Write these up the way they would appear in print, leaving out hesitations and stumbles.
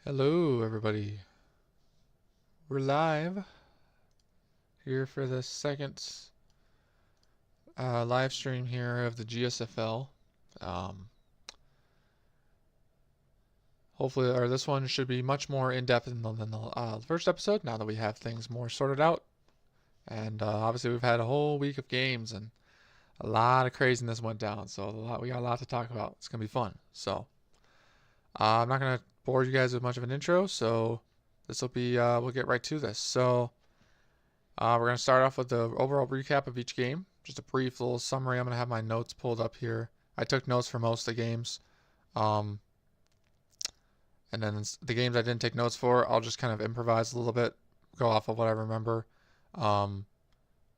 Hello, everybody. We're live here for the second live stream here of the GSFL. Um, Hopefully, or this one should be much more in depth than the first episode. Now that we have things more sorted out, and obviously we've had a whole week of games and a lot of craziness went down. So we got a lot to talk about. It's gonna be fun. So I'm not gonna bore you guys with much of an intro. So this will be we'll get right to this. So. We're going to start off with the overall recap of each game. Just a brief little summary. I'm going to have my notes pulled up here. I took notes for most of the games. Um, and then the games I didn't take notes for, I'll just kind of improvise a little bit, go off of what I remember. Um,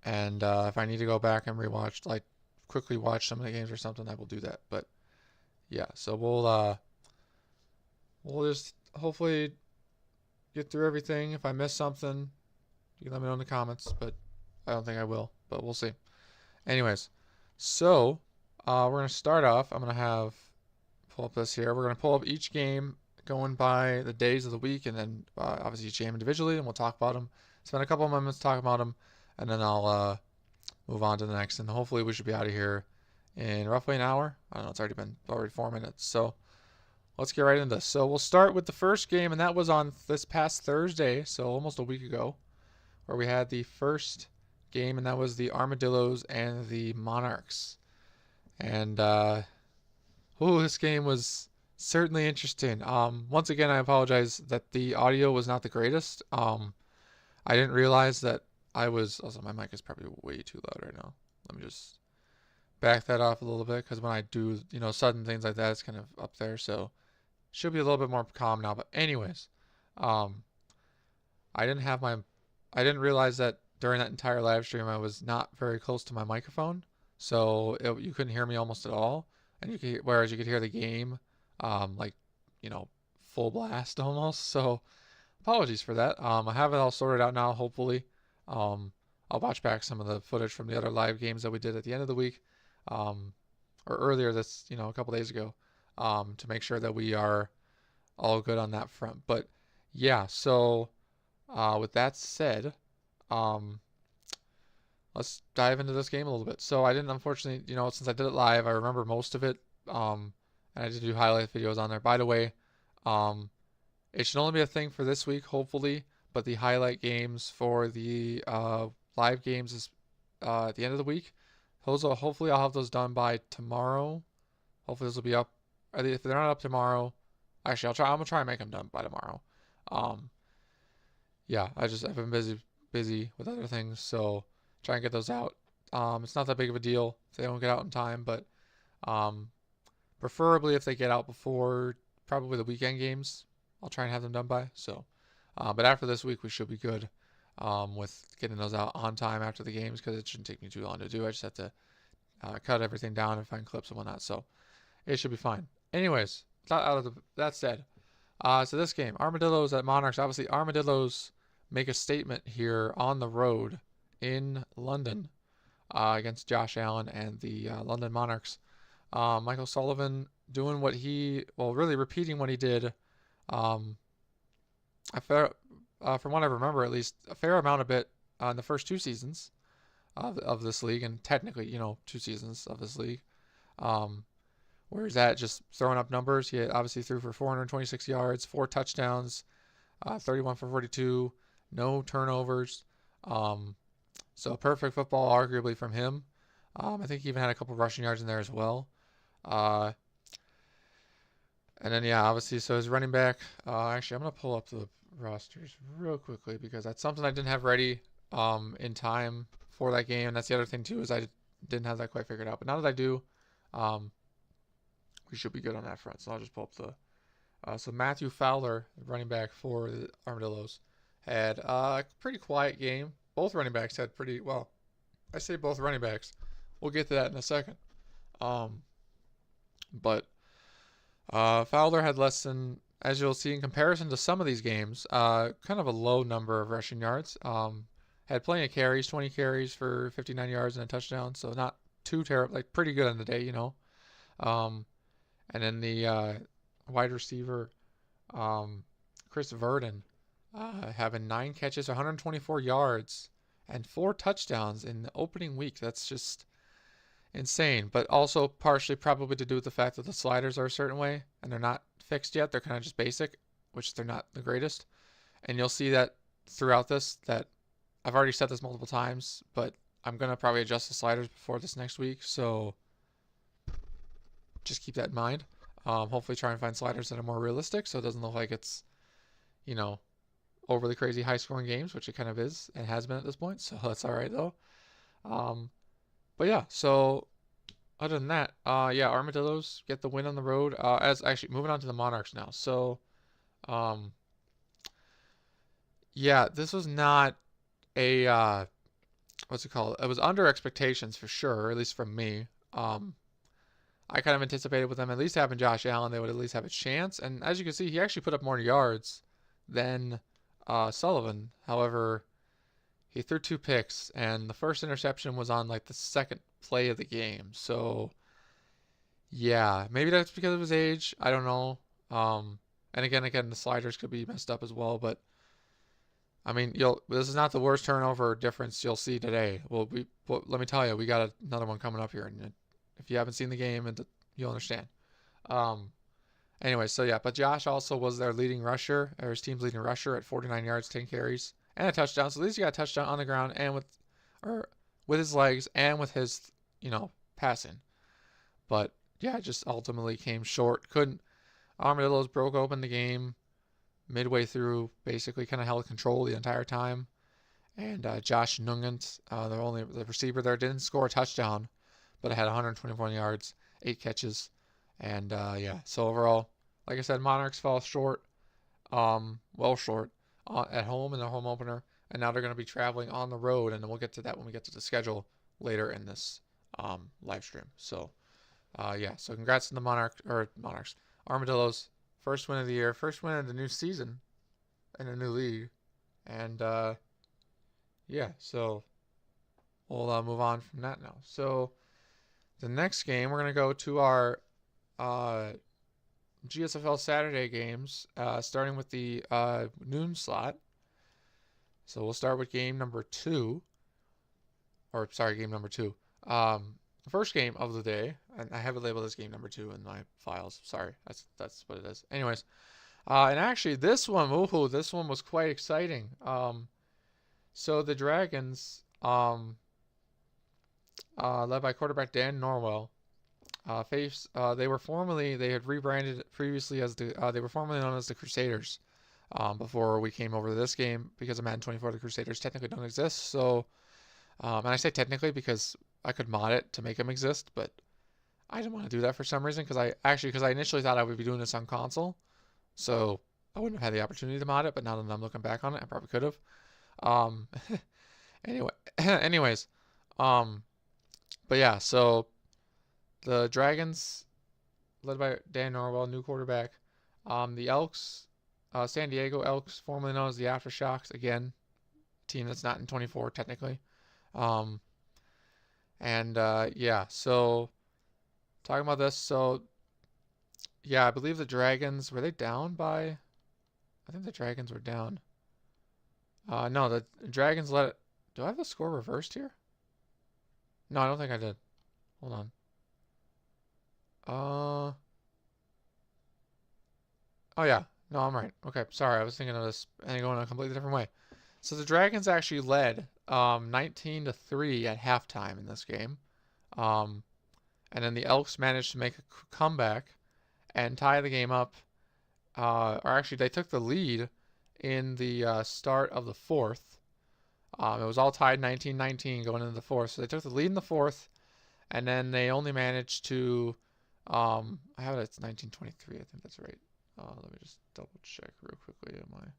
and if I need to go back and rewatch, like quickly watch some of the games or something, I will do that. But yeah, so we'll just hopefully get through everything. If I miss something, you can let me know in the comments, but I don't think I will, but we'll see. Anyways, so we're going to start off. I'm going to pull up this here. We're going to pull up each game going by the days of the week and then obviously each game individually, and we'll talk about them. Spend a couple of moments talking about them, and then I'll move on to the next. And hopefully we should be out of here in roughly an hour. I don't know, it's already been 4 minutes. So let's get right into this. So we'll start with the first game, and that was on this past Thursday, so almost a week ago, where we had the first game, and that was the Armadillos and the Monarchs. And this game was certainly interesting. Once again, I apologize that the audio was not the greatest. I didn't realize that I was. Also, my mic is probably way too loud right now. Let me just back that off a little bit because when I do, sudden things like that, it's kind of up there. So should be a little bit more calm now. But anyways, um, I didn't have my I didn't realize that during that entire live stream I was not very close to my microphone, so you couldn't hear me almost at all, and whereas you could hear the game, like full blast almost. So apologies for that. I have it all sorted out now. Hopefully, um, I'll watch back some of the footage from the other live games that we did at the end of the week, um, or earlier this a couple days ago, to make sure that we are all good on that front. But yeah, so. With that said, um, let's dive into this game a little bit. So I didn't, unfortunately, since I did it live, I remember most of it. And I did do highlight videos on there. By the way, um, it should only be a thing for this week, hopefully. But the highlight games for the live games is at the end of the week. Hopefully I'll have those done by tomorrow. Hopefully those will be up. If they're not up tomorrow, actually I'm gonna try and make them done by tomorrow. Um, yeah, I've been busy with other things, so try and get those out. It's not that big of a deal if they don't get out in time, but um, preferably if they get out before probably the weekend games, I'll try and have them done by. So, but after this week, we should be good with getting those out on time after the games because it shouldn't take me too long to do. I just have to cut everything down and find clips and whatnot, so it should be fine. Anyways, that said, so this game, Armadillos at Monarchs. Obviously, Armadillos make a statement here on the road in London against Josh Allen and the London Monarchs. Michael Sullivan doing really repeating what he did. Um, from what I remember, at least a fair amount of it in the first two seasons of this league, and technically, 2 seasons of this league. Where he's at just throwing up numbers. He obviously threw for 426 yards, 4 touchdowns, 31 for 42, no turnovers. So perfect football, arguably, from him. I think he even had a couple rushing yards in there as well. Uh, and then, yeah, obviously, so his running back. Actually, I'm going to pull up the rosters real quickly because that's something I didn't have ready in time for that game. And that's the other thing, too, is I didn't have that quite figured out. But now that I do, we should be good on that front. So I'll just pull up the. So Matthew Fowler, running back for the Armadillos, had a pretty quiet game. Both running backs had pretty well. I say both running backs. We'll get to that in a second. But Fowler had less than, as you'll see in comparison to some of these games, kind of a low number of rushing yards. Had plenty of carries, 20 carries for 59 yards and a touchdown. So not too terrible, like pretty good on the day, Um, and then the wide receiver, Chris Verdon, having 9 catches, 124 yards, and 4 touchdowns in the opening week. That's just insane. But also partially probably to do with the fact that the sliders are a certain way and they're not fixed yet. They're kind of just basic, which they're not the greatest. And you'll see that throughout this, that I've already said this multiple times, but I'm going to probably adjust the sliders before this next week. So just keep that in mind. Hopefully try and find sliders that are more realistic so it doesn't look like it's, you know, overly crazy high scoring games, which it kind of is and has been at this point. So that's all right though. But yeah, so other than that, yeah, Armadillos get the win on the road. As actually moving on to the Monarchs now. So, yeah, this was not a what's it called? It was under expectations for sure, at least from me. I kind of anticipated with them at least having Josh Allen, they would at least have a chance. And as you can see, he actually put up more yards than Sullivan. However, he threw 2 picks, and the first interception was on like the second play of the game. So, yeah, maybe that's because of his age. I don't know. And again, the sliders could be messed up as well. But I mean, this is not the worst turnover difference you'll see today. Well, let me tell you, we got another one coming up here, and if you haven't seen the game, you'll understand. Anyway, so yeah, but Josh also was their leading rusher, or his team's leading rusher at 49 yards, 10 carries, and a touchdown. So at least he got a touchdown on the ground and with his legs and with his, passing. But yeah, just ultimately came short. Armadillos broke open the game midway through, basically kind of held control the entire time. And Josh Nugent, the receiver there, didn't score a touchdown, but it had 121 yards, 8 catches. And yeah, so overall, like I said, Monarchs fell short, well short, at home in the home opener. And now they're going to be traveling on the road, and we'll get to that when we get to the schedule later in this live stream. So yeah, so congrats to the Monarchs. Armadillos, first win of the year, first win of the new season in a new league. And yeah, so we'll move on from that now. So the next game, we're going to go to our GSFL Saturday games, starting with the noon slot. So we'll start with game number 2. Game number 2. The first game of the day, and I have it labeled as game number 2 in my files. Sorry, that's what it is. Anyways, and actually this one was quite exciting. So the Dragons, led by quarterback Dan Norwell, they had rebranded previously as they were formerly known as the Crusaders, before we came over to this game, because of Madden 24, the Crusaders technically don't exist. So, and I say technically because I could mod it to make them exist, but I didn't want to do that for some reason, because I initially thought I would be doing this on console, so I wouldn't have had the opportunity to mod it. But now that I'm looking back on it, I probably could have. Anyways, but yeah, so the Dragons, led by Dan Norwell, new quarterback. The Elks, San Diego Elks, formerly known as the Aftershocks, again, team that's not in 24 technically. Yeah, so talking about this, so yeah, I believe the Dragons, were they down by? I think the Dragons were down. No, the Dragons let it. Do I have the score reversed here? No, I don't think I did. Hold on. Oh yeah. No, I'm right. Okay, sorry. I was thinking of this and going a completely different way. So the Dragons actually led 19-3 at halftime in this game. And then the Elks managed to make a comeback and tie the game up. Or actually, they took the lead in the start of the fourth. It was all tied 19-19 going into the fourth. So they took the lead in the fourth, and then they only managed to. I have it as 1923. I think that's right. Let me just double check real quickly on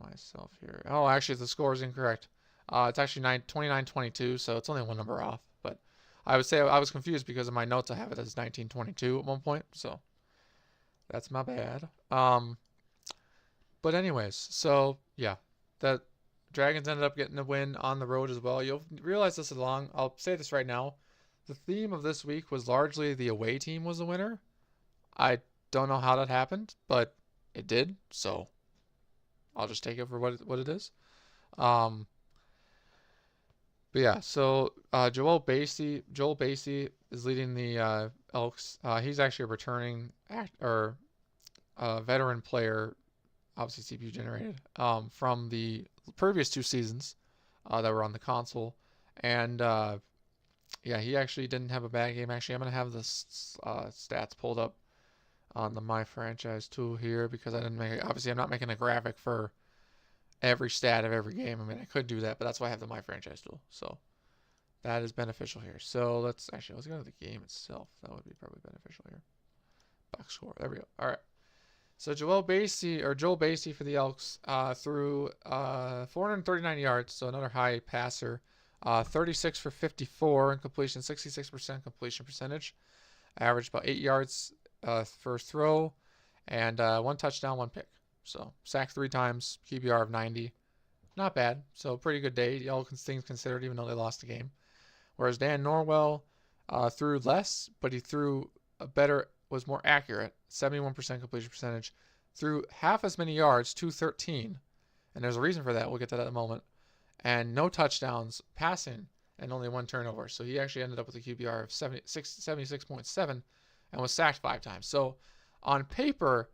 myself here. Oh, actually, the score is incorrect. It's actually 29-22, so it's only one number off. But I would say I was confused because in my notes I have it as 1922 at one point, so that's my bad. But anyways, so yeah, the Dragons ended up getting a win on the road as well. You'll realize this along. I'll say this right now. The theme of this week was largely the away team was the winner. I don't know how that happened, but it did. So I'll just take it for what it is. But yeah, so Joel Basie is leading the Elks. He's actually a returning veteran player, obviously CPU generated, from the previous 2 seasons that were on the console. And yeah, he actually didn't have a bad game. Actually, I'm going to have the stats pulled up on the My Franchise tool here because I didn't make, obviously I'm not making a graphic for every stat of every game. I mean, I could do that, but that's why I have the My Franchise tool. So that is beneficial here. So let's go to the game itself. That would be probably beneficial here. Box score. There we go. All right. So Joel Basie for the Elks threw 439 yards, so another high passer. 36 for 54 in completion, 66% completion percentage. Averaged about 8 yards first throw, and 1 touchdown, 1 pick. So sacked 3 times, QBR of 90. Not bad. So pretty good day, all things considered, even though they lost the game. Whereas Dan Norwell threw less, but he threw was more accurate, 71% completion percentage, threw half as many yards, 213, and there's a reason for that. We'll get to that in a moment. And no touchdowns passing and only 1 turnover. So he actually ended up with a QBR of 76.7 and was sacked 5 times. So on paper,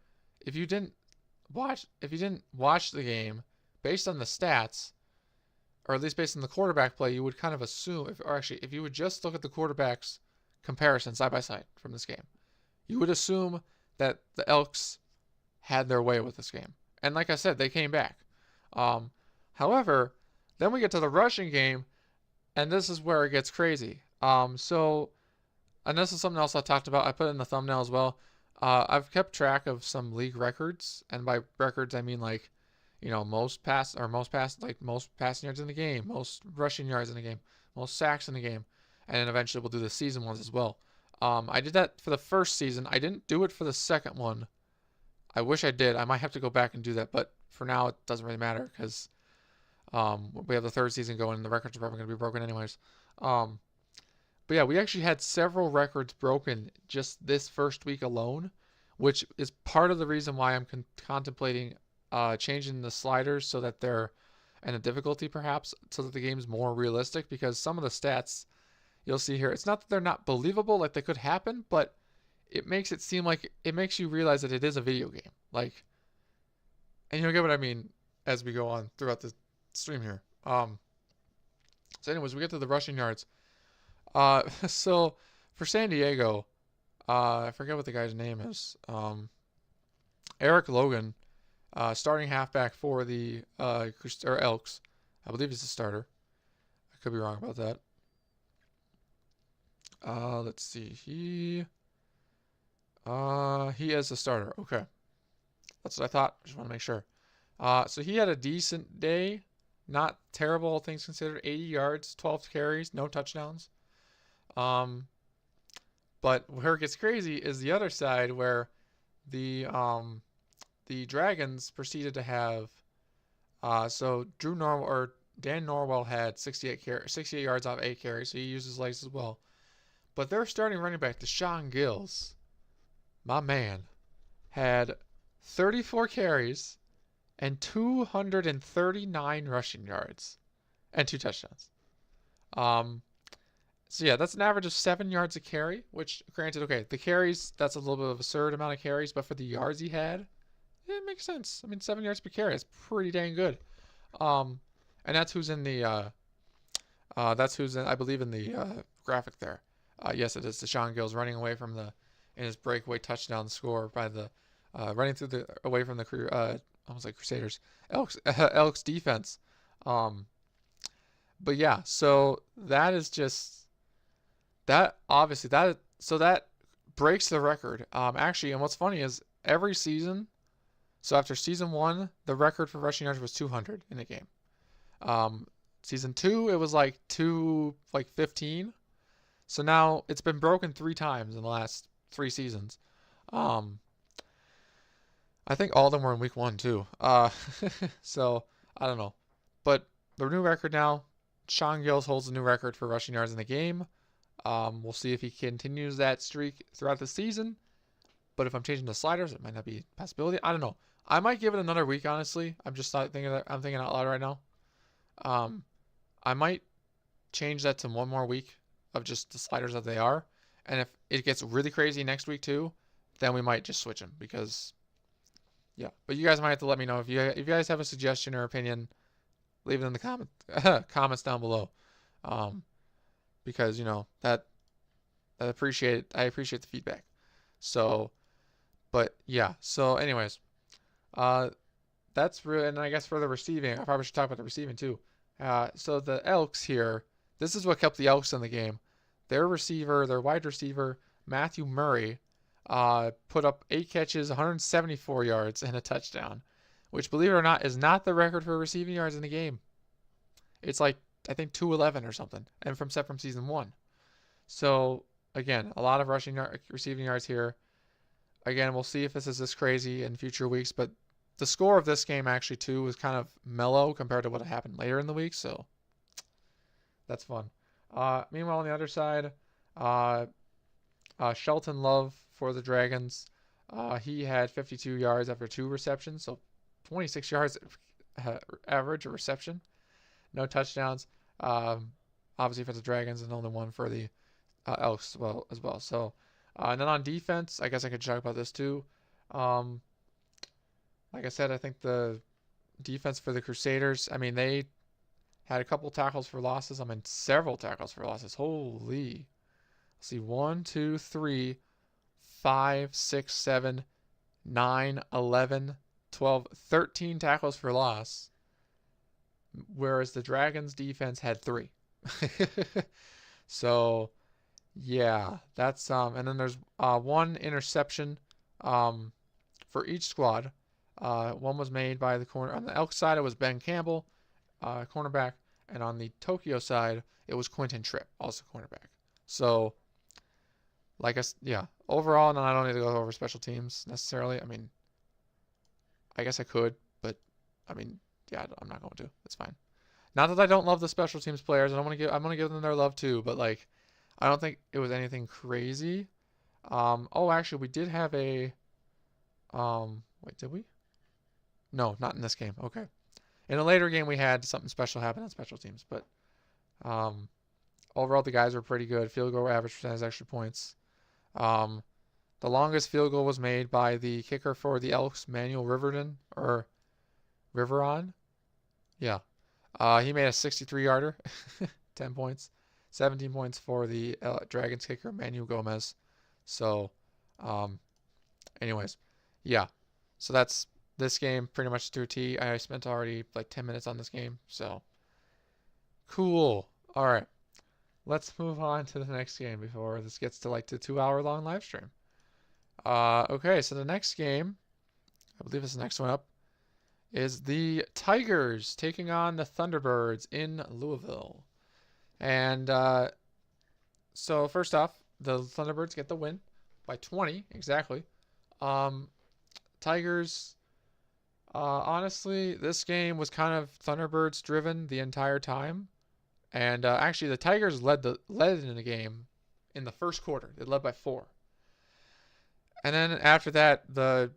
if you didn't watch the game based on the stats, or at least based on the quarterback play, you would kind of assume, if you would just look at the quarterbacks comparison side by side from this game, you would assume that the Elks had their way with this game. And like I said, they came back. However, then we get to the rushing game, and this is where it gets crazy. And this is something else I talked about. I put it in the thumbnail as well. I've kept track of some league records, and by records I mean like, most passing yards in the game, most rushing yards in the game, most sacks in the game, and then eventually we'll do the season ones as well. I did that for the first season. I didn't do it for the second one. I wish I did. I might have to go back and do that, but for now it doesn't really matter because we have the third season going and the records are probably going to be broken anyways. But yeah, we actually had several records broken just this first week alone, which is part of the reason why I'm contemplating changing the sliders so that they're, and the difficulty perhaps, so that the game's more realistic, because some of the stats you'll see here, it's not that they're not believable, like they could happen, but it makes it seem like, it makes you realize that it is a video game. Like, and you'll get what I mean as we go on throughout the stream here. So anyways, we get to the rushing yards. So for San Diego, I forget what the guy's name is. Eric Logan, starting halfback for the Elks. I believe he's the starter. I could be wrong about that. Let's see. He is the starter. Okay. That's what I thought. Just want to make sure. So he had a decent day. Not terrible, all things considered. 80 yards, 12 carries, no touchdowns. But where it gets crazy is the other side, where the Dragons proceeded to have so Dan Norwell had 68 yards off 8 carries, so he used his legs as well. But their starting running back, Deshaun Gills, my man, had 34 carries and 239 rushing yards and 2 touchdowns. So yeah, that's an average of 7 yards a carry, which, granted, okay, the carries, that's a little bit of an absurd amount of carries, but for the yards he had, it makes sense. I mean, 7 yards per carry is pretty dang good. And that's who's in the I believe, in the graphic there. Yes, it is Deshaun Gills running away from in his breakaway touchdown score by running away from the almost like Crusaders, Elks defense. But yeah, so that is just, that obviously that breaks the record. Actually, and what's funny is every season, so after season 1, the record for rushing yards was 200 in a game. Season 2, it was like 215. So now it's been broken 3 times in the last 3 seasons. I think all of them were in week 1 too. So I don't know, but the new record now, Sean Gills holds the new record for rushing yards in the game. We'll see if he continues that streak throughout the season. But if I'm changing the sliders, it might not be a possibility. I don't know. I might give it another week, honestly. I'm just not thinking that. I'm thinking out loud right now. I might change that to one more week of just the sliders as they are. And if it gets really crazy next week too, then we might just switch them because, yeah. But you guys might have to let me know if you guys have a suggestion or opinion. Leave it in the comments down below, because that I appreciate the feedback. So, but yeah. So, anyways, that's really, and I guess for the receiving, I probably should talk about the receiving too. So the Elks here, this is what kept the Elks in the game. Their wide receiver, Matthew Murray, put up 8 catches, 174 yards, and a touchdown, which, believe it or not, is not the record for receiving yards in the game. It's like, I think 211 or something, and from season 1. So again, a lot of receiving yards here. Again, we'll see if this is this crazy in future weeks, but the score of this game actually too was kind of mellow compared to what happened later in the week, so that's fun. Meanwhile, on the other side, Shelton Love for the Dragons. He had 52 yards after 2 receptions, so 26 yards average a reception. No touchdowns. Obviously for the Dragons, and only 1 for the Elks as well. So, and then on defense, I guess I could talk about this too. Like I said, I think the defense for the Crusaders, I mean, they had a couple tackles for losses. I mean, several tackles for losses. Holy. Let's see, 1, 2, 3, 5, 6, 7, 9, 11, 12, 13 tackles for loss. Whereas the Dragons defense had 3. So, yeah, that's and then there's 1 interception for each squad. One was made by the corner on the Elk side. It was Ben Campbell, cornerback, and on the Tokyo side, it was Quentin Tripp, also cornerback. So, overall, and I don't need to go over special teams necessarily. I mean, I guess I could, but I mean, yeah, I'm not going to. It's fine. Not that I don't love the special teams players. I'm gonna give them their love too, but like, I don't think it was anything crazy. Oh, actually, we did have a. Wait, did we? No, not in this game. Okay. In a later game, we had something special happen on special teams, but overall, the guys were pretty good. Field goal average percentage, extra points. The longest field goal was made by the kicker for the Elks, Manuel Riveron. Yeah. He made a 63-yarder, 10 points. 17 points for the Dragons kicker, Manuel Gomez. So, anyways, yeah. So that's this game pretty much to a T. I spent already like 10 minutes on this game. So, cool. All right. Let's move on to the next game before this gets to like the 2-hour-long live stream. Okay, so the next game, I believe it's the next one up, is the Tigers taking on the Thunderbirds in Louisville. And so first off, the Thunderbirds get the win by 20 exactly. Tigers, honestly, this game was kind of Thunderbirds driven the entire time. And actually, the Tigers led in the game in the first quarter. They led by 4. And then after that, the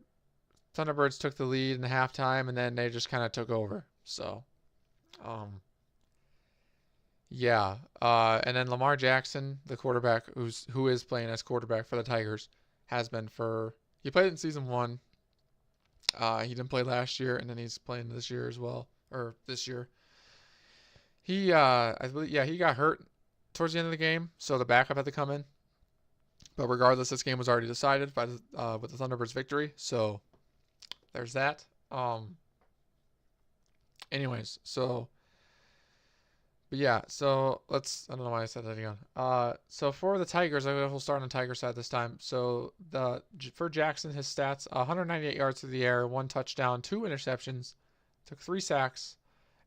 Thunderbirds took the lead in the halftime, and then they just kind of took over. So, yeah. And then Lamar Jackson, the quarterback, who is playing as quarterback for the Tigers, he played in season 1. He didn't play last year, and then he's playing this year as well, or this year. He, I believe, he got hurt towards the end of the game, so the backup had to come in. But regardless, this game was already decided with the Thunderbirds' victory. So there's that. Anyways, so, but yeah, so I don't know why I said that again. So for the Tigers, we'll start on the Tiger side this time. So for Jackson, his stats: 198 yards through the air, 1 touchdown, 2 interceptions, took 3 sacks,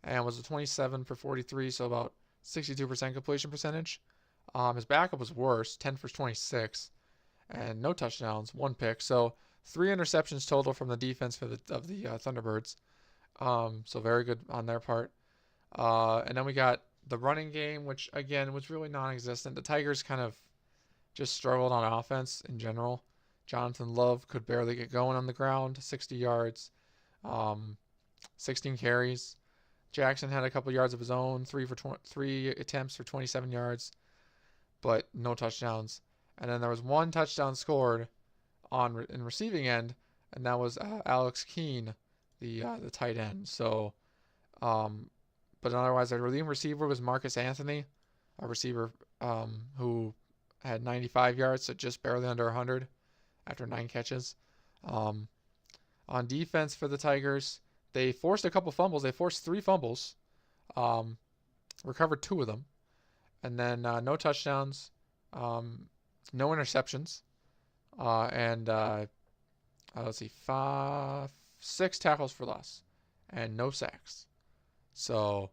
and was a 27 for 43, so about 62% completion percentage. His backup was worse, 10 for 26, and no touchdowns, 1 pick. So 3 interceptions total from the defense of the Thunderbirds. So very good on their part. And then we got the running game, which again was really non-existent. The Tigers kind of just struggled on offense in general. Jonathan Love could barely get going on the ground, 60 yards, 16 carries. Jackson had a couple yards of his own, 3 attempts for 27 yards, but no touchdowns. And then there was one touchdown scored in receiving end, and that was Alex Keene, the tight end. So, but otherwise, our leading receiver was Marcus Anthony, a receiver who had 95 yards, so just barely under 100 after 9 catches. On defense for the Tigers, they forced a couple fumbles. They forced 3 fumbles, recovered 2 of them, and then no touchdowns, no interceptions, and let's see, 6 tackles for loss, and no sacks. So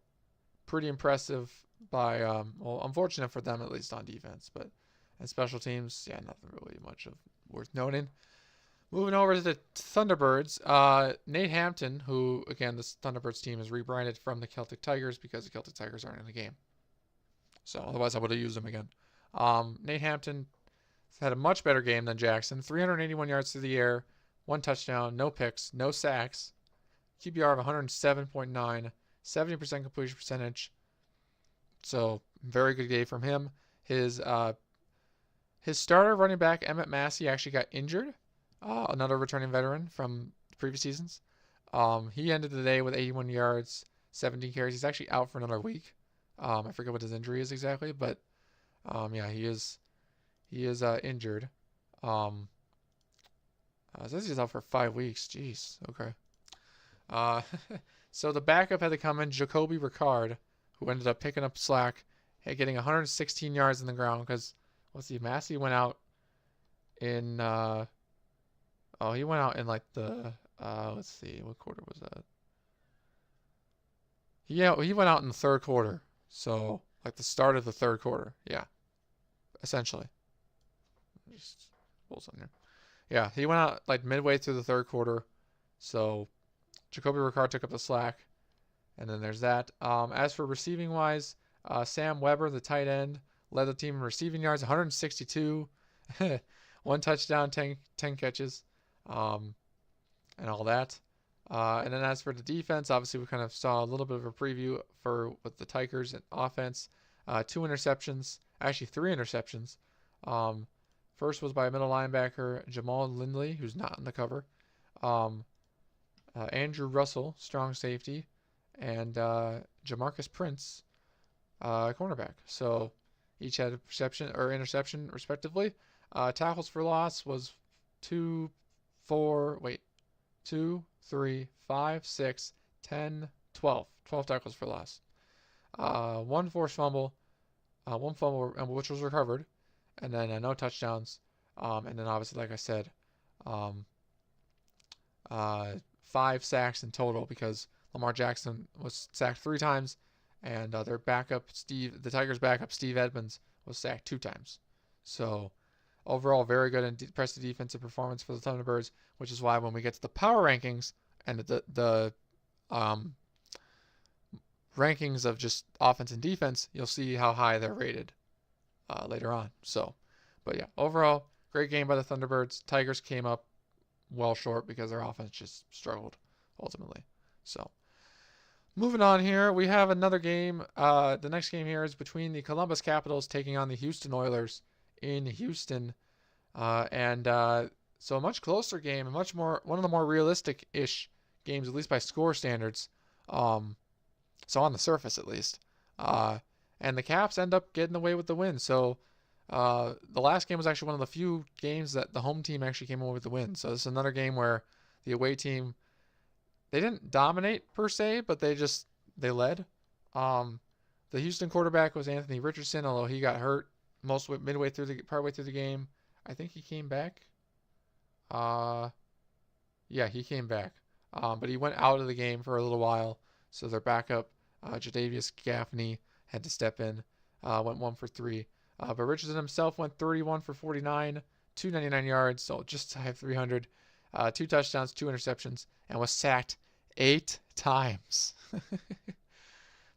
pretty impressive by, well, unfortunate for them at least on defense, but and special teams, yeah, nothing really much of worth noting. Moving over to the Thunderbirds, Nate Hampton, who, again, this Thunderbirds team is rebranded from the Celtic Tigers because the Celtic Tigers aren't in the game. So otherwise I would have used them again. Nate Hampton had a much better game than Jackson. 381 yards through the air, 1 touchdown, no picks, no sacks, QBR of 107.9, 70% completion percentage. So very good day from him. His starter running back, Emmett Massey, actually got injured. Another returning veteran from previous seasons. He ended the day with 81 yards, 17 carries. He's actually out for another week. I forget what his injury is exactly, but yeah, he is injured. It says he's out for 5 weeks. Jeez. Okay. So the backup had to come in, Jacoby Ricard, who ended up picking up slack, getting 116 yards in the ground because, let's see, Massey went out in he went out in like the let's see, what quarter was that? He went out in the 3rd quarter. So like the start of the 3rd quarter. Yeah. Essentially. Just pull something here. Yeah, he went out like midway through the 3rd quarter. So Jacoby Ricard took up the slack. And then there's that. As for receiving wise, Sam Weber, the tight end, led the team in receiving yards, 162, 1 touchdown, 10 catches, and all that. And then as for the defense, obviously we kind of saw a little bit of a preview with the Tigers and offense. 2 interceptions, actually 3 interceptions. First was by a middle linebacker, Jamal Lindley, who's not in the cover. Andrew Russell, strong safety, and Jamarcus Prince, cornerback. So each had a interception respectively. Tackles for loss was 2, 3, 5, 6, 10, 12. 12 tackles for loss. 1 forced fumble, 1 fumble which was recovered, and then no touchdowns. And then obviously, like I said, 5 sacks in total because Lamar Jackson was sacked 3 times, and their backup, the Tigers' backup, Steve Edmonds, was sacked 2 times. So overall, very good and impressive defensive performance for the Thunderbirds, which is why when we get to the power rankings and the rankings of just offense and defense, you'll see how high they're rated later on. So, but yeah, overall, great game by the Thunderbirds. Tigers came up well short because their offense just struggled ultimately. So, moving on here, we have another game. The next game here is between the Columbus Capitals taking on the Houston Oilers in Houston. So a much closer game, one of the more realistic-ish games, at least by score standards. So on the surface, at least. And the Caps end up getting away with the win. So the last game was actually one of the few games that the home team actually came away with the win. So this is another game where the away team, they didn't dominate per se, but they led. The Houston quarterback was Anthony Richardson, although he got hurt partway through the game. I think he came back. Yeah, he came back. But he went out of the game for a little while. So their backup, Jadavius Gaffney, had to step in. Went 1 for 3. But Richardson himself went 31 for 49, 299 yards, so just shy of 300. 2 touchdowns, 2 interceptions, and was sacked 8 times.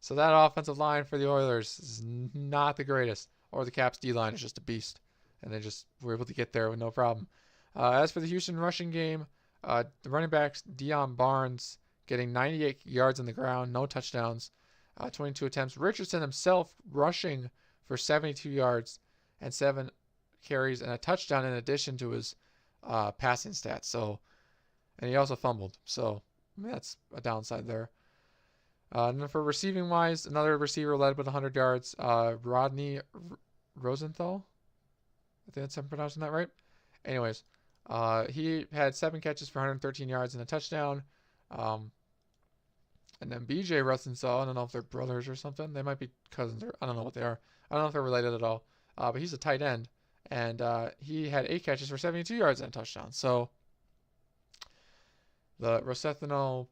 So that offensive line for the Oilers is not the greatest. Or the Caps D-line is just a beast. And they just were able to get there with no problem. As for the Houston rushing game, the running backs Deion Barnes getting 98 yards on the ground, no touchdowns, 22 attempts. Richardson himself rushing for 72 yards and 7 carries and a touchdown in addition to his passing stats. So, and he also fumbled. So, I mean, that's a downside there. And then for receiving wise, another receiver led with 100 yards, Rodney Rosenthal. I think I'm pronouncing that right. Anyways, he had 7 catches for 113 yards and a touchdown. And then BJ Rosenthal, I don't know if they're brothers or something. They might be cousins, or I don't know what they are. I don't know if they're related at all. But he's a tight end, and he had 8 catches for 72 yards and a touchdown. So the Rosenthal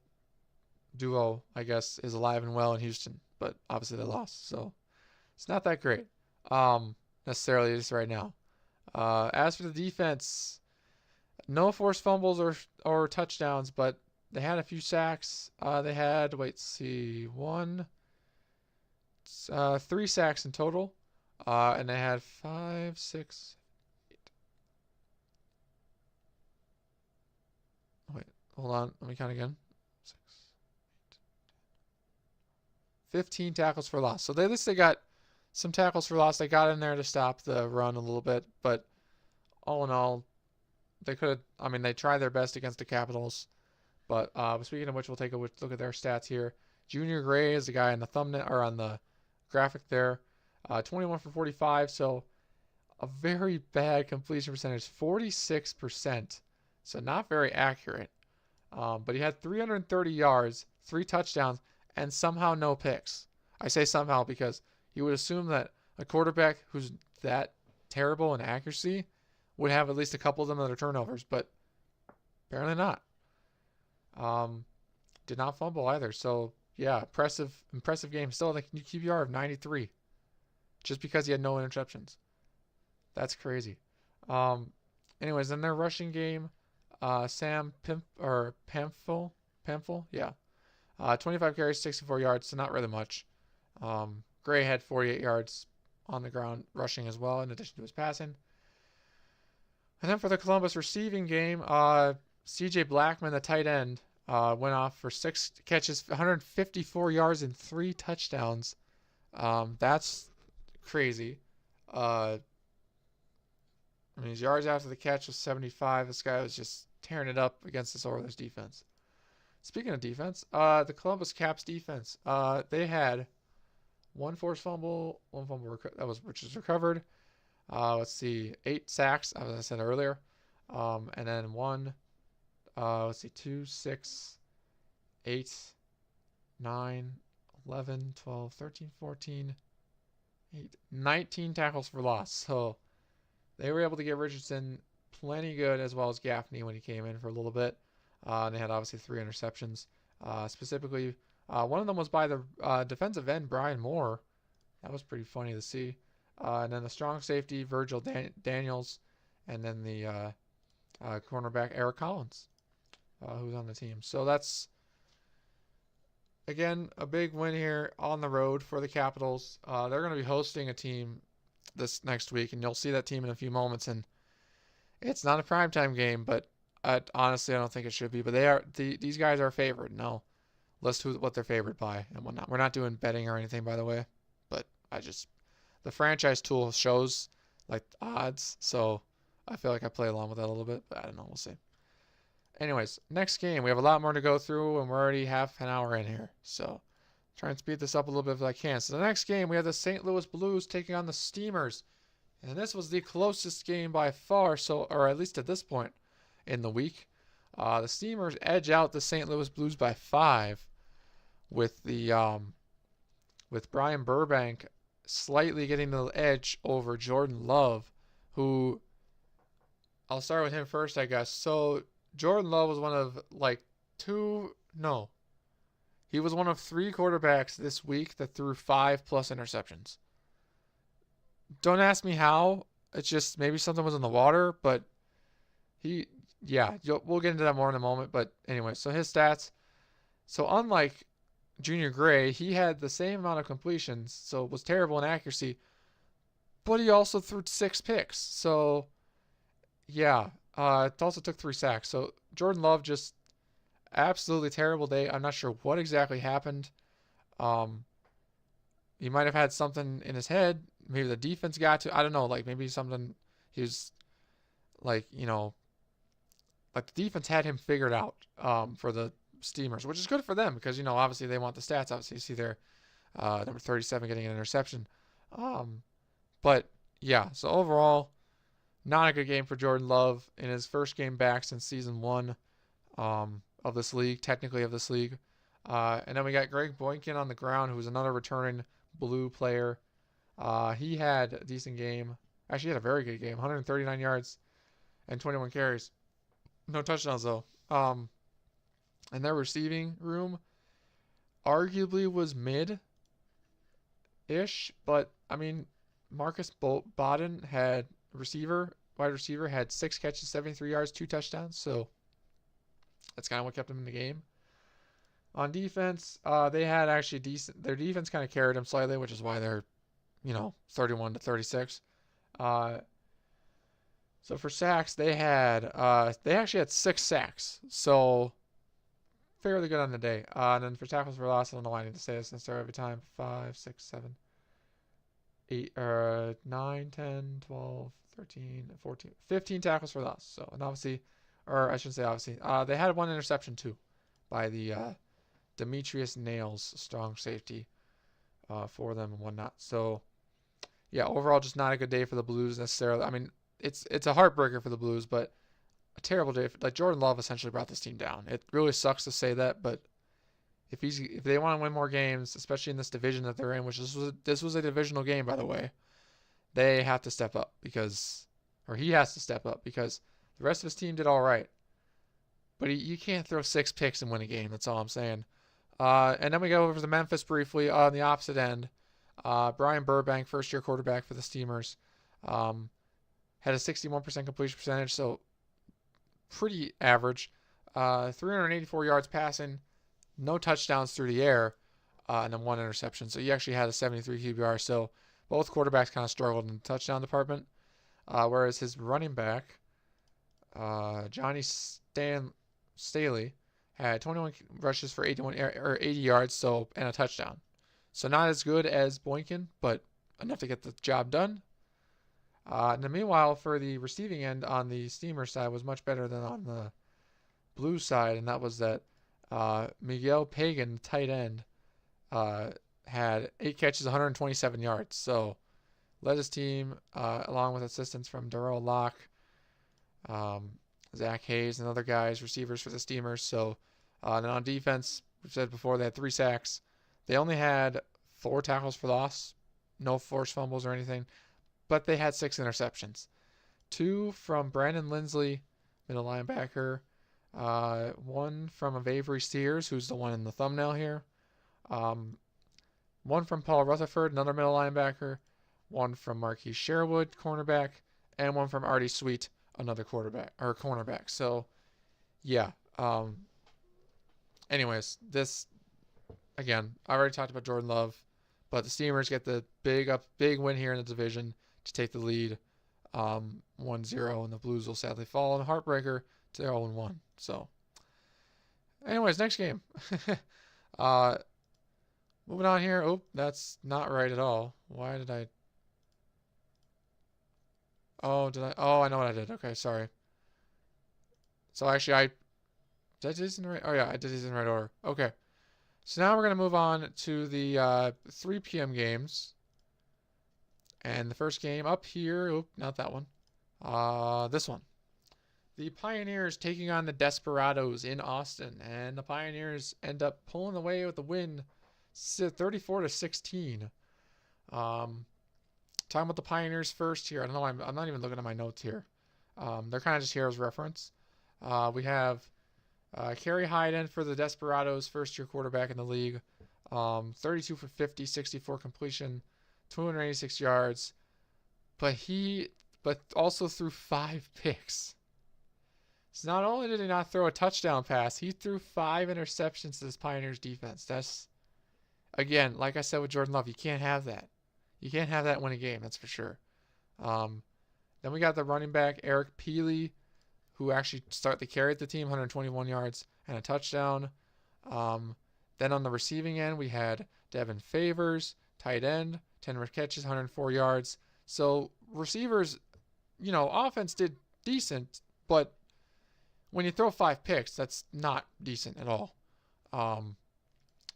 duo, I guess, is alive and well in Houston, but obviously they lost, so it's not that great necessarily just right now. As for the defense, no forced fumbles or touchdowns, but they had a few sacks. They had, three sacks in total, and they had 5, 6, 8. Wait, hold on, let me count again. 6, 15 tackles for loss. So at least they got some tackles for loss. They got in there to stop the run a little bit, but all in all, they could have. I mean, they tried their best against the Capitals. But speaking of which, we'll take a look at their stats here. Junior Gray is the guy in the thumbnail or on the graphic there. 21 for 45, so a very bad completion percentage, 46%. So not very accurate. But he had 330 yards, 3 touchdowns, and somehow no picks. I say somehow because you would assume that a quarterback who's that terrible in accuracy would have at least a couple of them that are turnovers, but apparently not. Did not fumble either. So yeah, impressive game. Still the QBR of 93, just because he had no interceptions. That's crazy. Anyways, in their rushing game, Sam Pamphil, yeah, 25 carries, 64 yards, so not really much. Gray had 48 yards on the ground rushing as well, in addition to his passing. And then for the Columbus receiving game, C.J. Blackman, the tight end, went off for 6 catches, 154 yards, and 3 touchdowns. That's crazy. I mean, his yards after the catch was 75. This guy was just tearing it up against this Oilers defense. Speaking of defense, the Columbus Caps defense, they had 1 forced fumble, 1 fumble which was recovered. Let's see, 8 sacks, as I said earlier. And then 2, 6, 8, 9, 11, 12, 13, 14, 8, 19 tackles for loss. So they were able to get Richardson plenty good, as well as Gaffney when he came in for a little bit. And they had obviously 3 interceptions. Specifically, one of them was by the defensive end, Brian Moore. That was pretty funny to see. And then the strong safety, Virgil Daniels. And then the cornerback, Eric Collins, who's on the team. So that's, again, a big win here on the road for the Capitals. They're going to be hosting a team this next week, and you'll see that team in a few moments. And it's not a primetime game, but honestly, I don't think it should be. But these guys are favored. No, list what they're favored by and whatnot. We're not doing betting or anything, by the way. But the franchise tool shows like odds, so I feel like I play along with that a little bit. But I don't know. We'll see. Anyways, next game. We have a lot more to go through, and we're already half an hour in here. So try and speed this up a little bit if I can. So the next game, we have the St. Louis Blues taking on the Steamers. And this was the closest game by far, or at least at this point in the week. The Steamers edge out the St. Louis Blues by 5, with Brian Burbank slightly getting the edge over Jordan Love, who, I'll start with him first, I guess. So Jordan Love was one of he was one of 3 quarterbacks this week that threw 5+ interceptions. Don't ask me how. It's just maybe something was in the water, but we'll get into that more in a moment. But anyway, so his stats. So unlike Junior Gray, he had the same amount of completions, so was terrible in accuracy, but he also threw 6 picks. So yeah, Tulsa took 3 sacks. So Jordan Love just absolutely terrible day. I'm not sure what exactly happened. Um, he might have had something in his head. Maybe the defense got to. I don't know. Like maybe something. He was like like the defense had him figured out for the Steamers, which is good for them because obviously they want the stats. Obviously, you see their number 37 getting an interception. Um, but yeah, so overall, not a good game for Jordan Love in his first game back since season 1 of this league, technically of this league. And then we got Greg Boykin on the ground, who's another returning blue player. He had a decent game. Actually, he had a very good game, 139 yards and 21 carries. No touchdowns, though. And their receiving room arguably was mid-ish, but, I mean, Marcus Bowden had wide receiver, had 6 catches, 73 yards, 2 touchdowns, so that's kind of what kept him in the game. On defense, they had actually their defense kind of carried them slightly, which is why they're, 31 to 36. So for sacks, they actually had 6 sacks, so fairly good on the day. And then for tackles for loss, I don't know why I need to say this and start every time. 5, 6, 7, 8, 9, 10, 12, 13, 14, 15 tackles for loss. So, and obviously, or I shouldn't say obviously, they had 1 interception too by the Demetrius Nails, strong safety for them and whatnot. So, yeah, overall, just not a good day for the Blues necessarily. I mean, it's a heartbreaker for the Blues, but a terrible day. Like Jordan Love essentially brought this team down. It really sucks to say that, but if they want to win more games, especially in this division that they're in, which this was a divisional game, by the way, they have to step up he has to step up because the rest of his team did all right. But you can't throw 6 picks and win a game. That's all I'm saying. And then we go over to Memphis briefly on the opposite end. Brian Burbank, first-year quarterback for the Steamers, had a 61% completion percentage, so pretty average. 384 yards passing, no touchdowns through the air, and then 1 interception. So he actually had a 73 QBR. So both quarterbacks kind of struggled in the touchdown department. Whereas his running back, Johnny Staley, had 21 rushes for 80 yards, and a touchdown. So not as good as Boykin, but enough to get the job done. And then meanwhile, for the receiving end on the Steamer side was much better than on the Blue side, and that was that Miguel Pagan, tight end, had 8 catches, 127 yards. So led his team along with assistance from Darrell Locke, Zach Hayes, and other guys, receivers for the Steamers. So then on defense, we've said before, they had 3 sacks. They only had 4 tackles for loss, no forced fumbles or anything, but they had 6 interceptions. 2 from Brandon Lindsley, middle linebacker. 1 from Avery Sears, who's the one in the thumbnail here. 1 from Paul Rutherford, another middle linebacker. 1 from Marquise Sherwood, cornerback, and 1 from Artie Sweet, another cornerback. So, yeah. Anyways, this again, I already talked about Jordan Love, but the Steamers get the big win here in the division to take the lead, 1-0, and the Blues will sadly fall in a heartbreaker to 0-1. So, anyways, next game. Moving on here. Oh, that's not right at all. Why did I? Oh, did I? Oh, I know what I did. Okay, sorry. So actually, did I do this in the right? Oh yeah, I did these in the right order. Okay. So now we're gonna move on to the 3 p.m. games. And the first game up here. Oh, not that one. This one. The Pioneers taking on the Desperados in Austin, and the Pioneers end up pulling away with the win, 34-16. Talking about the Pioneers first here. I don't know. I'm not even looking at my notes here. They're kind of just here as reference. We have Kerry Hyden for the Desperados, first-year quarterback in the league. 32 for 50, 64 completion, 286 yards. But also threw 5 picks. So not only did he not throw a touchdown pass, he threw 5 interceptions to this Pioneers defense. That's, again, like I said with Jordan Love, you can't have that. You can't have that win a game, that's for sure. Then we got the running back, Eric Peely, who actually carried the team, 121 yards and a touchdown. Then on the receiving end, we had Devin Favors, tight end, 10 catches, 104 yards. So receivers, offense did decent, but when you throw 5 picks, that's not decent at all.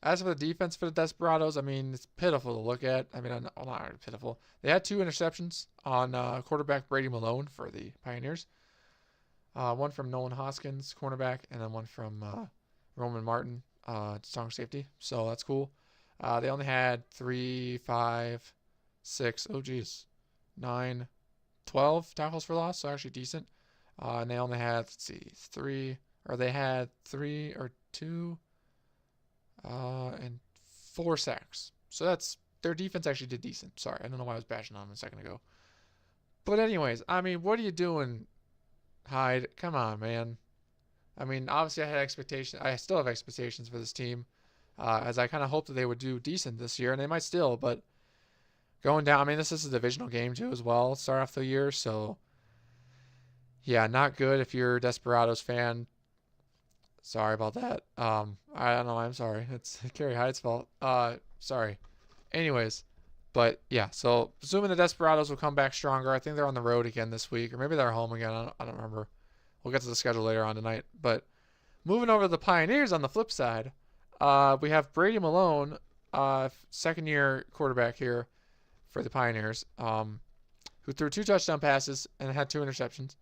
As for the defense for the Desperados, I mean, it's pitiful to look at. I mean, not pitiful. They had 2 interceptions on quarterback Brady Malone for the Pioneers. One from Nolan Hoskins, cornerback, and then one from Roman Martin, strong safety. So that's cool. They only had 3, 5, 6, 9, 12 tackles for loss, so actually decent. And they only had, 3 or 2 and 4 sacks. So their defense actually did decent. Sorry, I don't know why I was bashing on them a second ago. But anyways, I mean, what are you doing, Hyde? Come on, man. I mean, obviously I had expectations. I still have expectations for this team, as I kind of hoped that they would do decent this year, and they might still, but going down, I mean, this is a divisional game too as well, start off the year, so yeah, not good if you're a Desperados fan. Sorry about that. I don't know. I'm sorry. It's Kerry Hyde's fault. Sorry. Anyways, but yeah. So assuming the Desperados will come back stronger, I think they're on the road again this week, or maybe they're home again. I don't remember. We'll get to the schedule later on tonight. But moving over to the Pioneers on the flip side, we have Brady Malone, second-year quarterback here for the Pioneers, who threw 2 touchdown passes and had 2 interceptions,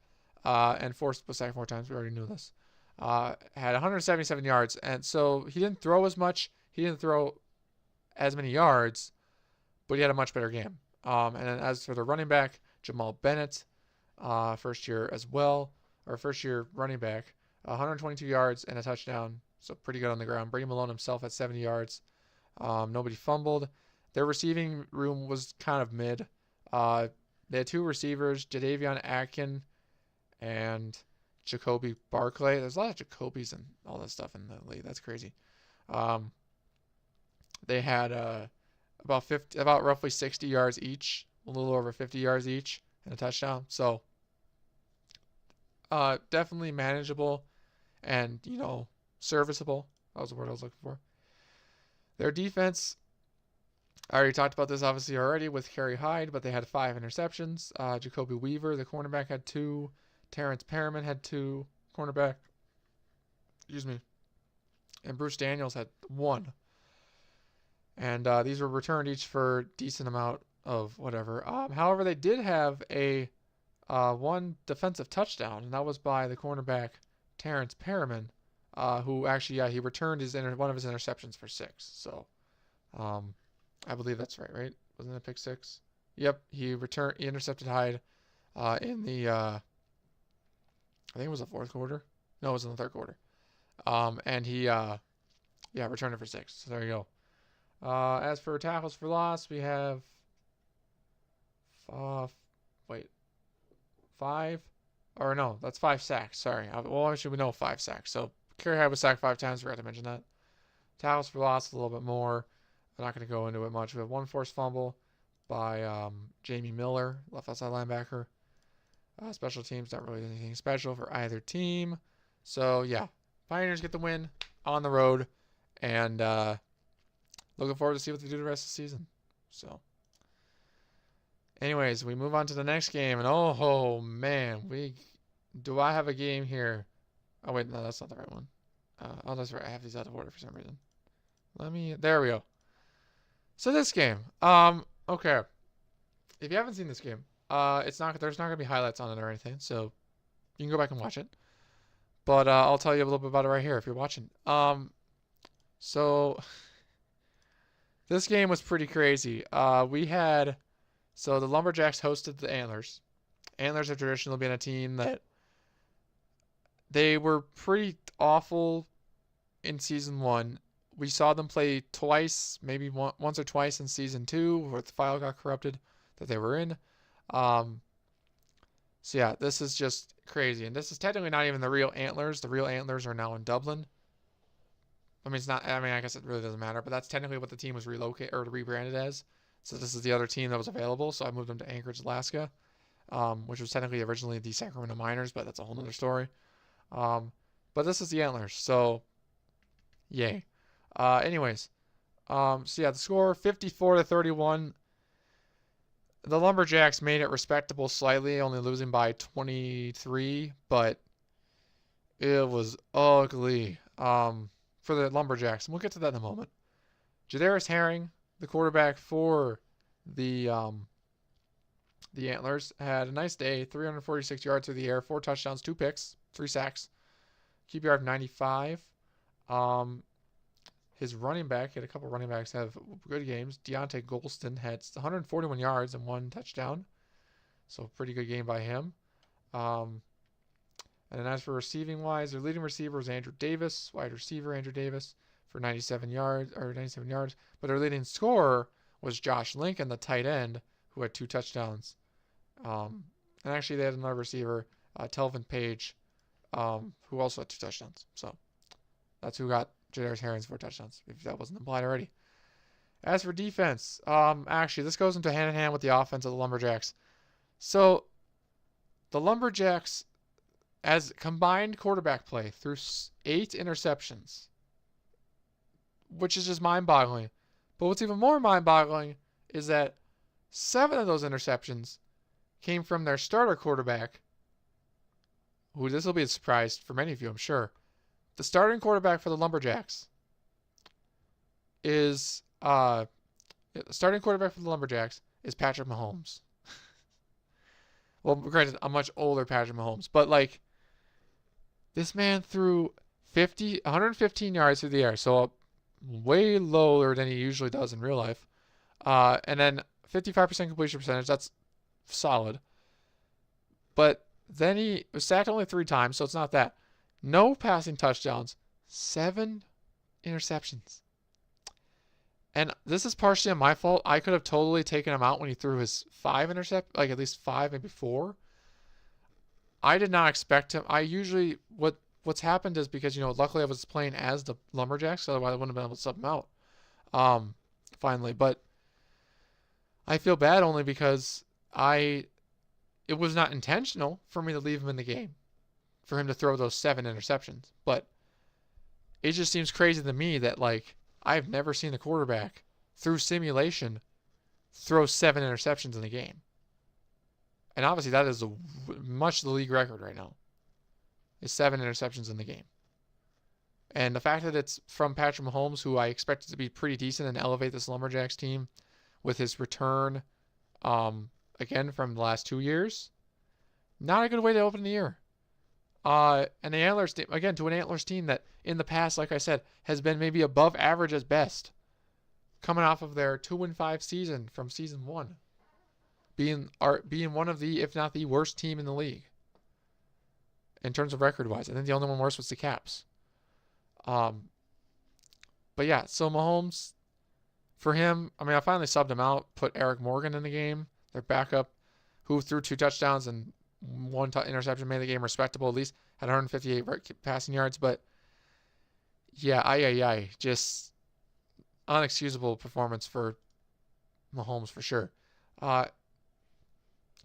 and was sacked 4 times. We already knew this. Had 177 yards, and so he didn't throw as much. He didn't throw as many yards, but he had a much better game. And then as for the running back, Jamal Bennett, first year running back, 122 yards and a touchdown, so pretty good on the ground. Brady Malone himself had 70 yards. Nobody fumbled. Their receiving room was kind of mid. They had 2 receivers, Jadavion Atkin and Jacoby Barclay. There's a lot of Jacobys and all that stuff in the league. That's crazy. They had about roughly 60 yards each, a little over 50 yards each, and a touchdown. So definitely manageable and, serviceable. That was the word I was looking for. Their defense, I already talked about this obviously already with Kerry Hyde, but they had 5 interceptions. Jacoby Weaver, the cornerback, had 2. Terrence Perriman had 2, cornerback. Excuse me. And Bruce Daniels had 1. And these were returned each for a decent amount of whatever. However, they did have a 1 defensive touchdown, and that was by the cornerback Terrence Perriman, who actually, he returned one of his interceptions for 6. So I believe that's right? Wasn't it a pick 6? Yep, he intercepted Hyde in the I think it was the 4th quarter. No, it was in the 3rd quarter. And he, returned it for 6. So there you go. As for tackles for loss, we have 5. Or no, that's 5 sacks. Sorry. Well, actually, we know 5 sacks. So Kerry Hyde was sacked 5 times. Forgot to mention that. Tackles for loss, a little bit more. I'm not going to go into it much. We have 1 forced fumble by Jamie Miller, left outside linebacker. Special teams, not really anything special for either team. So, yeah. Pioneers get the win on the road. And looking forward to see what they do the rest of the season. So, anyways, we move on to the next game. And, oh man. Do I have a game here? Oh, wait. No, that's not the right one. That's right. I have these out of order for some reason. There we go. So, this game. Okay. If you haven't seen this game, there's not gonna be highlights on it or anything, so you can go back and watch it. But I'll tell you a little bit about it right here if you're watching. So this game was pretty crazy. The Lumberjacks hosted the Antlers. Antlers have traditionally been a team that they were pretty awful in season 1. We saw them play twice, maybe once or twice in season 2, where the file got corrupted that they were in. So yeah, this is just crazy. And this is technically not even the real Antlers. The real Antlers are now in Dublin. I mean, I guess it really doesn't matter, but that's technically what the team was rebranded as. So this is the other team that was available. So I moved them to Anchorage, Alaska. which was technically originally the Sacramento Miners, but that's a whole nother story. Um, but this is the Antlers, so yay. Anyways, so yeah, the score 54-31. The Lumberjacks made it respectable slightly, only losing by 23, but it was ugly for the Lumberjacks. And we'll get to that in a moment. Jadarius Herring, the quarterback for the Antlers, had a nice day. 346 yards through the air, 4 touchdowns, 2 picks, 3 sacks. QBR of 95. His running back, he had a couple running backs have good games. Deontay Golston had 141 yards and 1 touchdown. So pretty good game by him. And then as for receiving wise, their leading receiver was Andrew Davis, wide receiver Andrew Davis for 97 yards. But their leading scorer was Josh Lincoln, the tight end, who had 2 touchdowns. And actually they had another receiver, Telvin Page, who also had 2 touchdowns. So that's who got Jadarius Herring's 4 touchdowns, if that wasn't implied already. As for defense, actually this goes into hand in hand with the offense of the Lumberjacks. So the Lumberjacks, as combined quarterback play, threw 8 interceptions, which is just mind-boggling. But what's even more mind-boggling is that 7 of those interceptions came from their starter quarterback, who this will be a surprise for many of you, I'm sure. The starting quarterback for the Lumberjacks is Patrick Mahomes. Well, granted, a much older Patrick Mahomes, but like this man threw 115 yards through the air, so way lower than he usually does in real life. And then 55% completion percentage, that's solid. But then he was sacked only 3 times, so it's not that. No passing touchdowns, 7 interceptions. And this is partially my fault. I could have totally taken him out when he threw his 5 intercept, like at least 5, maybe 4. I did not expect him. I usually, what's happened is because, luckily I was playing as the Lumberjacks, so otherwise I wouldn't have been able to sub him out. Finally. But I feel bad only because it was not intentional for me to leave him in the game, for him to throw those 7 interceptions. But it just seems crazy to me that, like, I've never seen a quarterback through simulation throw 7 interceptions in a game. And obviously that is much the league record right now, is 7 interceptions in the game. And the fact that it's from Patrick Mahomes, who I expected to be pretty decent and elevate this Lumberjacks team with his return, again, from the last 2 years, not a good way to open the year. And the Antlers, again, to an Antlers team that in the past, like I said, has been maybe above average at best, coming off of their 2-5 season from season 1, being one of the, if not the worst team in the league in terms of record wise. I think the only one worse was the Caps. But yeah, so Mahomes, for him, I finally subbed him out, put Eric Morgan in the game, their backup, who threw 2 touchdowns and 1 interception, made the game respectable, at least had 158 passing yards. But yeah, just unexcusable performance for Mahomes for sure.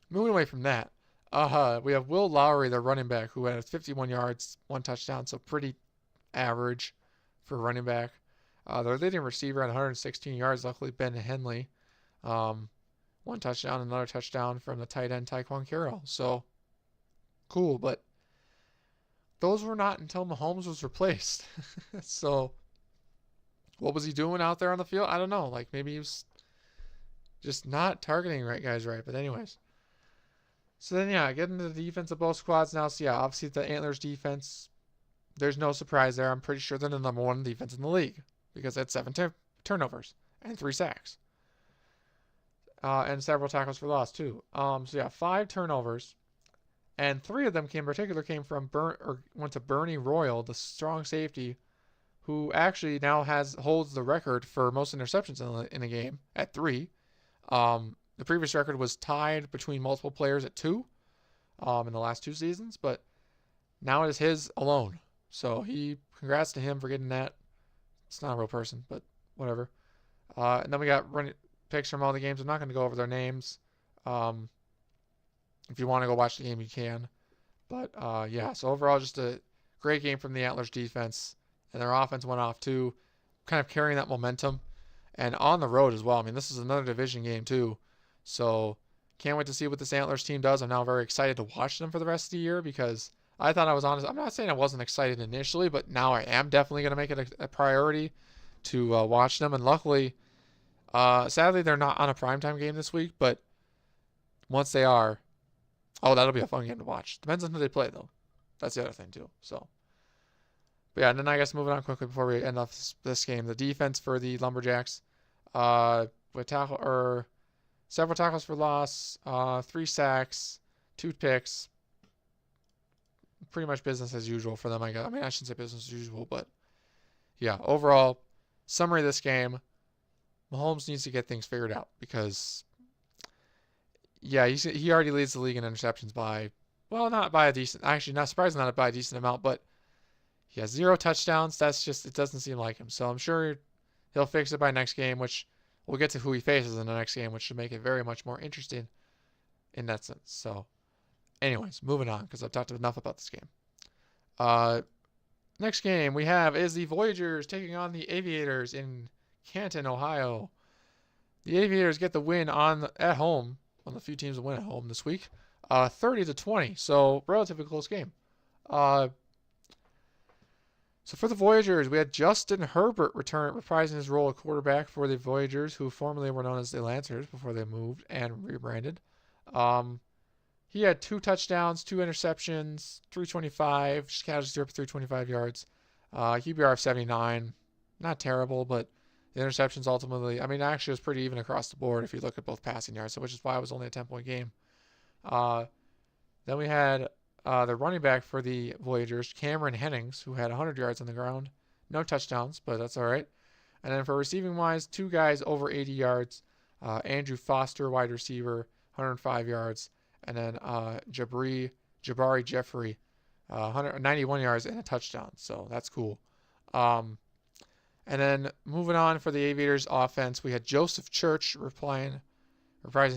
Moving away from that, we have Will Lowry, the running back, who had 51 yards, 1 touchdown, so pretty average for running back. Their leading receiver had 116 yards, luckily Ben Henley. 1 touchdown, another touchdown from the tight end Tyquan Carroll. So cool, but those were not until Mahomes was replaced. So what was he doing out there on the field? I don't know. Like maybe he was just not targeting guys right. But anyways. So then, yeah, getting to the defense of both squads now. So, yeah, obviously the Antlers defense, there's no surprise there. I'm pretty sure they're the number 1 defense in the league because they had 7 turnovers and 3 sacks. And several tackles for loss, too. So, yeah, 5 turnovers. And 3 of them came from went to Bernie Royal, the strong safety, who actually now holds the record for most interceptions in a game at 3. The previous record was tied between multiple players at 2 in the last 2 seasons, but now it is his alone. So congrats to him for getting that. It's not a real person, but whatever. And then we got picks from all the games. I'm not going to go over their names. If you want to go watch the game, you can. But yeah, so overall, just a great game from the Antlers defense, and their offense went off too, kind of carrying that momentum, and on the road as well. I mean, this is another division game too, so can't wait to see what this Antlers team does. I'm now very excited to watch them for the rest of the year because I thought I was honest. I'm not saying I wasn't excited initially, but now I am definitely going to make it a priority to watch them. And luckily, sadly, they're not on a primetime game this week, but once they are, oh, that'll be a fun game to watch. Depends on who they play, though. That's the other thing, too. So, but yeah, and then I guess moving on quickly before we end off this game, the defense for the Lumberjacks, with several tackles for loss, 3 sacks, 2 picks. Pretty much business as usual for them, I guess. I mean, I shouldn't say business as usual, but yeah, overall, summary of this game, Mahomes needs to get things figured out because, yeah, he already leads the league in interceptions by, well, not by a decent, actually, not surprisingly, not by a decent amount, but he has 0 touchdowns. That's just, it doesn't seem like him. So I'm sure he'll fix it by next game, which we'll get to who he faces in the next game, which should make it very much more interesting in that sense. So, anyways, moving on because I've talked enough about this game. Next game we have is the Voyagers taking on the Aviators in Canton, Ohio. The Aviators get the win at home. One of the few teams to win at home this week. 30-20, so relatively close game. So for the Voyagers, we had Justin Herbert reprising his role at quarterback for the Voyagers, who formerly were known as the Lancers before they moved and rebranded. He had 2 touchdowns, 2 interceptions, 325, just casually threw up 325 yards. QBR of 79, not terrible, but the interceptions ultimately, I mean, actually was pretty even across the board if you look at both passing yards, so which is why it was only a 10-point game. Then we had the running back for the Voyagers, Cameron Hennings, who had 100 yards on the ground. No touchdowns, but that's all right. And then for receiving wise, 2 guys over 80 yards. Andrew Foster, wide receiver, 105 yards. And then Jabari Jeffrey, 191 yards and a touchdown. So that's cool. And then moving on for the Aviators offense, we had Joseph Church reprising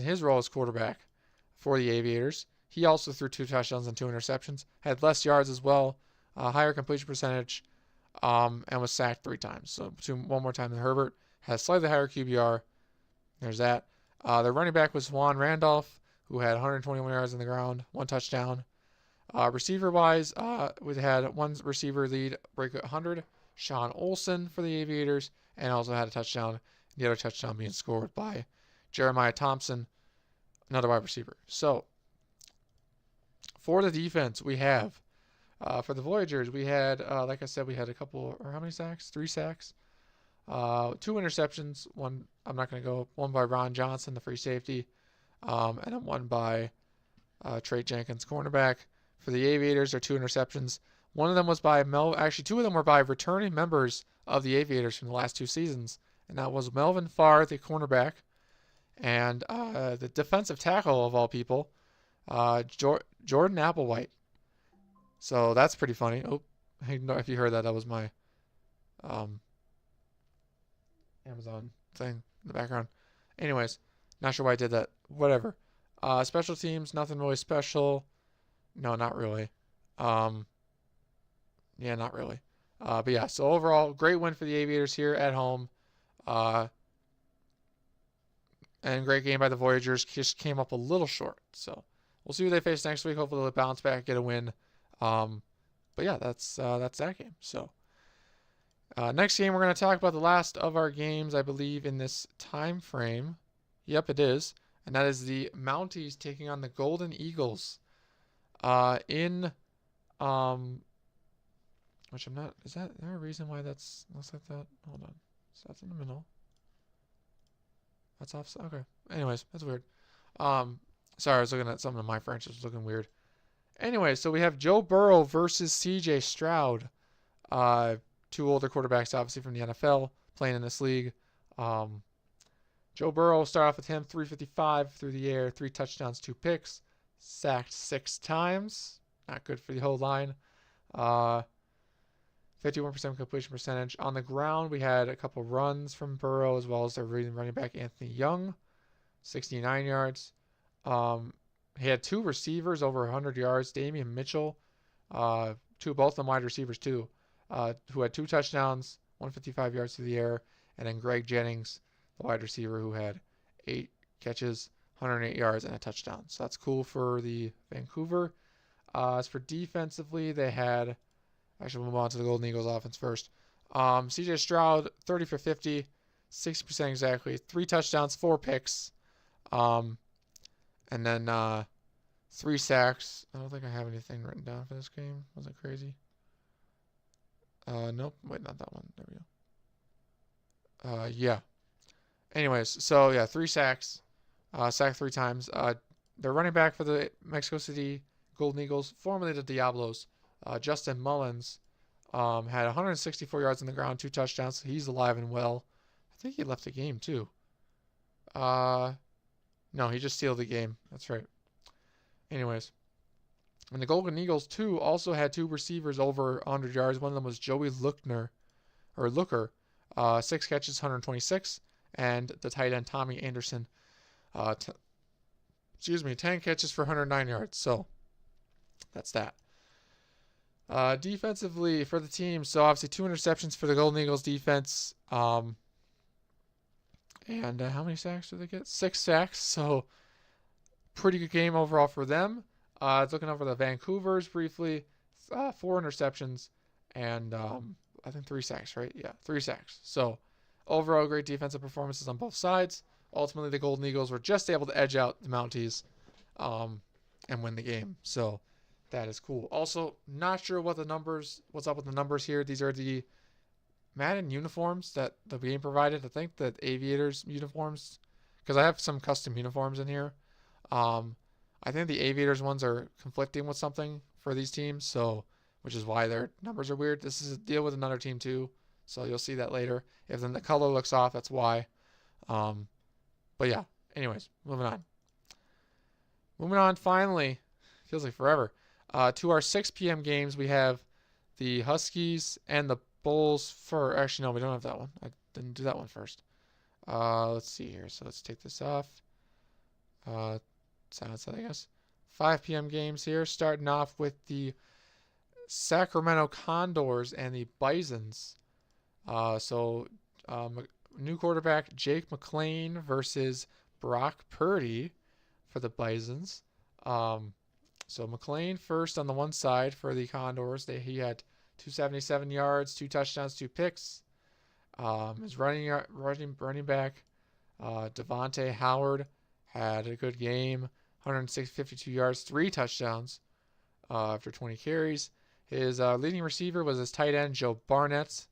his role as quarterback for the Aviators. He also threw 2 touchdowns and 2 interceptions. Had less yards as well, higher completion percentage, and was sacked 3 times. So one more time than Herbert. Has slightly higher QBR. There's that. The running back was Juan Randolph, who had 121 yards on the ground, 1 touchdown. Receiver-wise, we had 1 receiver lead break 100, Sean Olsen for the Aviators, and also had a touchdown. The other touchdown being scored by Jeremiah Thompson, another wide receiver. So, for the defense, we have, for the Voyagers, we had, like I said, we had a couple, or how many sacks? 3 sacks. 2 interceptions. 1, I'm not going to go, 1 by Ron Johnson, the free safety, and then 1 by Trey Jenkins, cornerback. For the Aviators, are 2 interceptions. One of them was by actually 2 of them were by returning members of the Aviators from the last 2 seasons, and that was Melvin Farr, the cornerback, and the defensive tackle of all people, Jordan Applewhite. So that's pretty funny. Oh, I don't know if you heard that. That was my Amazon thing in the background. Anyways, not sure why I did that. Whatever. Special teams, nothing really special. No, not really. Yeah, not really. But yeah, so overall, great win for the Aviators here at home. And great game by the Voyagers. Just came up a little short. So we'll see who they face next week. Hopefully they'll bounce back, get a win. But yeah, that's that game. So next game, we're going to talk about the last of our games, I believe, in this time frame. Yep, it is. And that is the Mounties taking on the Golden Eagles. Which I'm not, is there a reason why that's looks like that? Hold on. So that's in the middle. That's off. Okay. Anyways, that's weird. Sorry, I was looking at something in my French. It was looking weird. Anyway, so we have Joe Burrow versus CJ Stroud. 2 older quarterbacks, obviously, from the NFL playing in this league. Joe Burrow will start off with him, 355 through the air, 3 touchdowns, 2 picks, sacked 6 times. Not good for the whole line. 51% completion percentage. On the ground, we had a couple runs from Burrow as well as their running back Anthony Young, 69 yards. He had 2 receivers over 100 yards. Damian Mitchell, both of them wide receivers too, who had 2 touchdowns, 155 yards through the air, and then Greg Jennings, the wide receiver, who had 8 catches, 108 yards, and a touchdown. So that's cool for the Vancouver. As for defensively, they had. Actually, we'll move on to the Golden Eagles offense first. CJ Stroud, 30 for 50, 60% exactly, 3 touchdowns, 4 picks, and then 3 sacks. I don't think I have anything written down for this game. Was it crazy? Nope. Wait, not that one. There we go. Yeah. Anyways, so yeah, 3 sacks. Sacked 3 times. They're running back for the Mexico City Golden Eagles, formerly the Diablos. Justin Mullins had 164 yards on the ground, 2 touchdowns. So he's alive and well. I think he left the game too. No, he just sealed the game. That's right. Anyways, and the Golden Eagles too also had 2 receivers over 100 yards. One of them was Joey Looker, 6 catches, 126, and the tight end Tommy Anderson, 10 catches for 109 yards. So that's that. Defensively for the team, so obviously 2 interceptions for the Golden Eagles defense. And how many sacks did they get? 6 sacks. So pretty good game overall for them. Looking over the Vancouvers briefly, 4 interceptions and I think 3 sacks, right? Yeah, 3 sacks. So overall, great defensive performances on both sides. Ultimately, the Golden Eagles were just able to edge out the Mounties and win the game. So that is cool. Also, not sure what's up with the numbers here. These are the Madden uniforms that the game provided. I think the Aviators uniforms, because I have some custom uniforms in here. I think the Aviators ones are conflicting with something for these teams, so which is why their numbers are weird. This is a deal with another team too, so you'll see that later. If then the color looks off, that's why. But yeah. Anyways, moving on. Finally, feels like forever. To our 6 p.m. games, we have the Huskies and the Bulls for. Actually, no, we don't have that one. I didn't do that one first. Let's see here. So let's take this off. Silence that, I guess. 5 p.m. games here, starting off with the Sacramento Condors and the Bisons. New quarterback Jake McLean versus Brock Purdy for the Bisons. So McLean first on the one side for the Condors. He had 277 yards, 2 touchdowns, 2 picks. His running back Devontae Howard had a good game, 152 yards, 3 touchdowns after 20 carries. His leading receiver was his tight end Joe Barnett,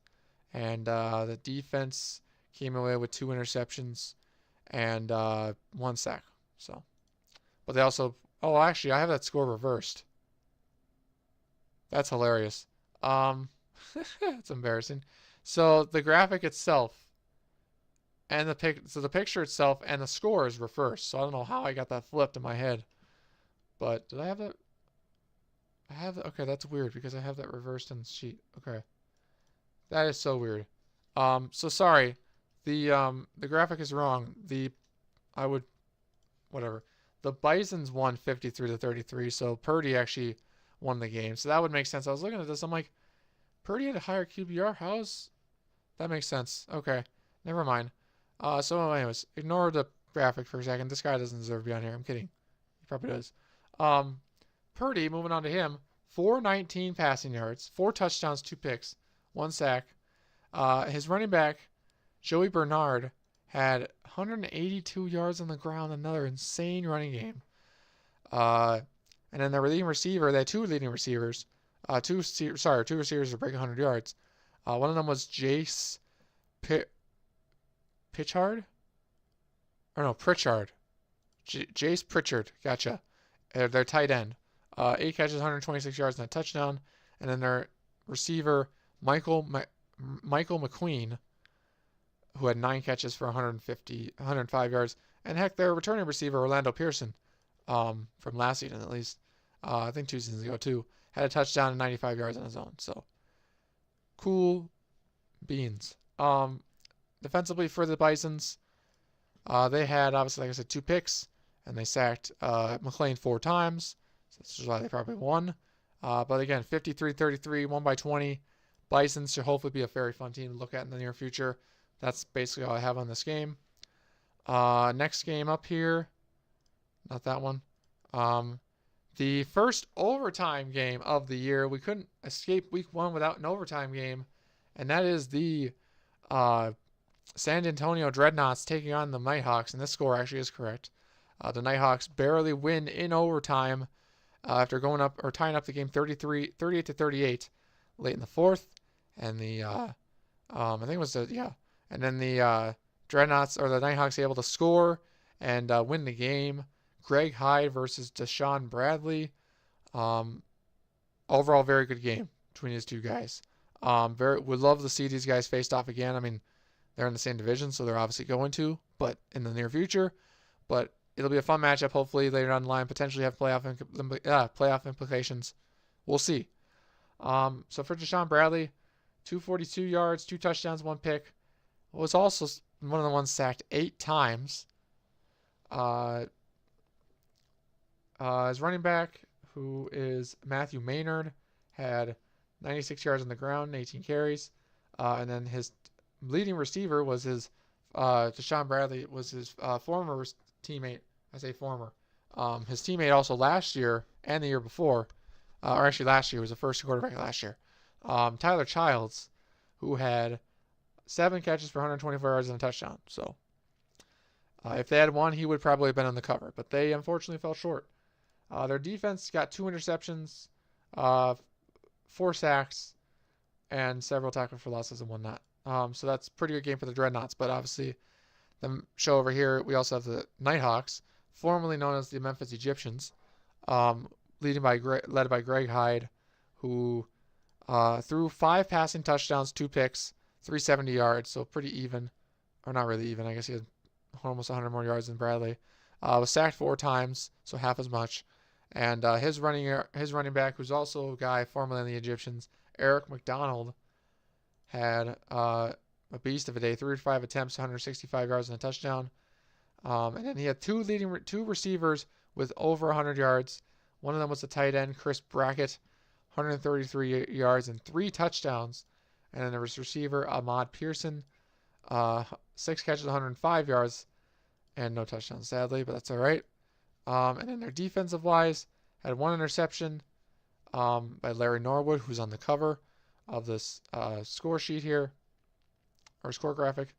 and the defense came away with 2 interceptions and 1 sack. So, but they also. Oh, actually, I have that score reversed. That's hilarious. It's embarrassing. So the graphic itself and the picture itself and the score is reversed. So I don't know how I got that flipped in my head. But did I have that? Okay, that's weird because I have that reversed in the sheet. Okay. That is so weird. So sorry. The graphic is wrong. Whatever. The Bisons won 53-33, so Purdy actually won the game. So that would make sense. I was looking at this. I'm like, Purdy had a higher QBR? That makes sense. Okay. Never mind. So anyways, ignore the graphic for a second. This guy doesn't deserve to be on here. I'm kidding. He probably does. Purdy, moving on to him, 419 passing yards, 4 touchdowns, 2 picks, 1 sack. His running back, Joey Bernard, had 182 yards on the ground, another insane running game. And then their leading receiver, they had 2 leading receivers. 2 receivers to break 100 yards. One of them was Pritchard? Jace Pritchard. Gotcha. Their tight end. 8 catches, 126 yards and a touchdown. And then their receiver, Michael McQueen, who had 9 catches for 105 yards. And heck, their returning receiver, Orlando Pearson, from last season at least, I think 2 seasons ago too, had a touchdown and 95 yards on his own. So, cool beans. Defensively for the Bisons, they had, obviously, like I said, 2 picks and they sacked McLean 4 times. So this is why they probably won. But again, 53-33, won by 20. Bisons should hopefully be a very fun team to look at in the near future. That's basically all I have on this game. Next game up here, not that one. The first overtime game of the year. We couldn't escape week 1 without an overtime game, and that is the San Antonio Dreadnoughts taking on the Nighthawks, and this score actually is correct. The Nighthawks barely win in overtime after going up or tying up the game 38-38 late in the 4th, and the I think it was and then the Dreadnoughts or the Nighthawks able to score and win the game. Greg Hyde versus Deshaun Bradley. Overall, very good game between these two guys. Would love to see these guys faced off again. I mean, they're in the same division, so they're obviously going to, but in the near future. But it'll be a fun matchup. Hopefully, later down the line, potentially have playoff implications. We'll see. So for Deshaun Bradley, 242 yards, 2 touchdowns, 1 pick. Was also one of the ones sacked 8 times. His running back, who is Matthew Maynard, had 96 yards on the ground, 18 carries. And then his leading receiver was his Deshaun Bradley was his former teammate. I say former. His teammate also last year and the year before, or actually last year, was the first quarterback last year. Tyler Childs, who had 7 catches for 124 yards and a touchdown. So if they had won, he would probably have been on the cover. But they unfortunately fell short. Their defense got 2 interceptions, 4 sacks, and several tackles for losses and whatnot. So that's a pretty good game for the Dreadnoughts. But obviously, the show over here, we also have the Nighthawks, formerly known as the Memphis Egyptians, led by Greg Hyde, who threw 5 passing touchdowns, 2 picks, 370 yards, so pretty even. Or not really even. I guess he had almost 100 more yards than Bradley. Was sacked 4 times, so half as much. And his running back, who's also a guy formerly in the Egyptians, Eric McDonald, had a beast of a day, 3 or 5 attempts, 165 yards and a touchdown. And then he had 2 receivers with over 100 yards. One of them was the tight end, Chris Brackett, 133 yards and 3 touchdowns. And then there was receiver Ahmad Pearson, 6 catches, 105 yards, and no touchdowns, sadly, but that's all right. And then their defensive wise had 1 interception by Larry Norwood, who's on the cover of this score sheet here, or score graphic.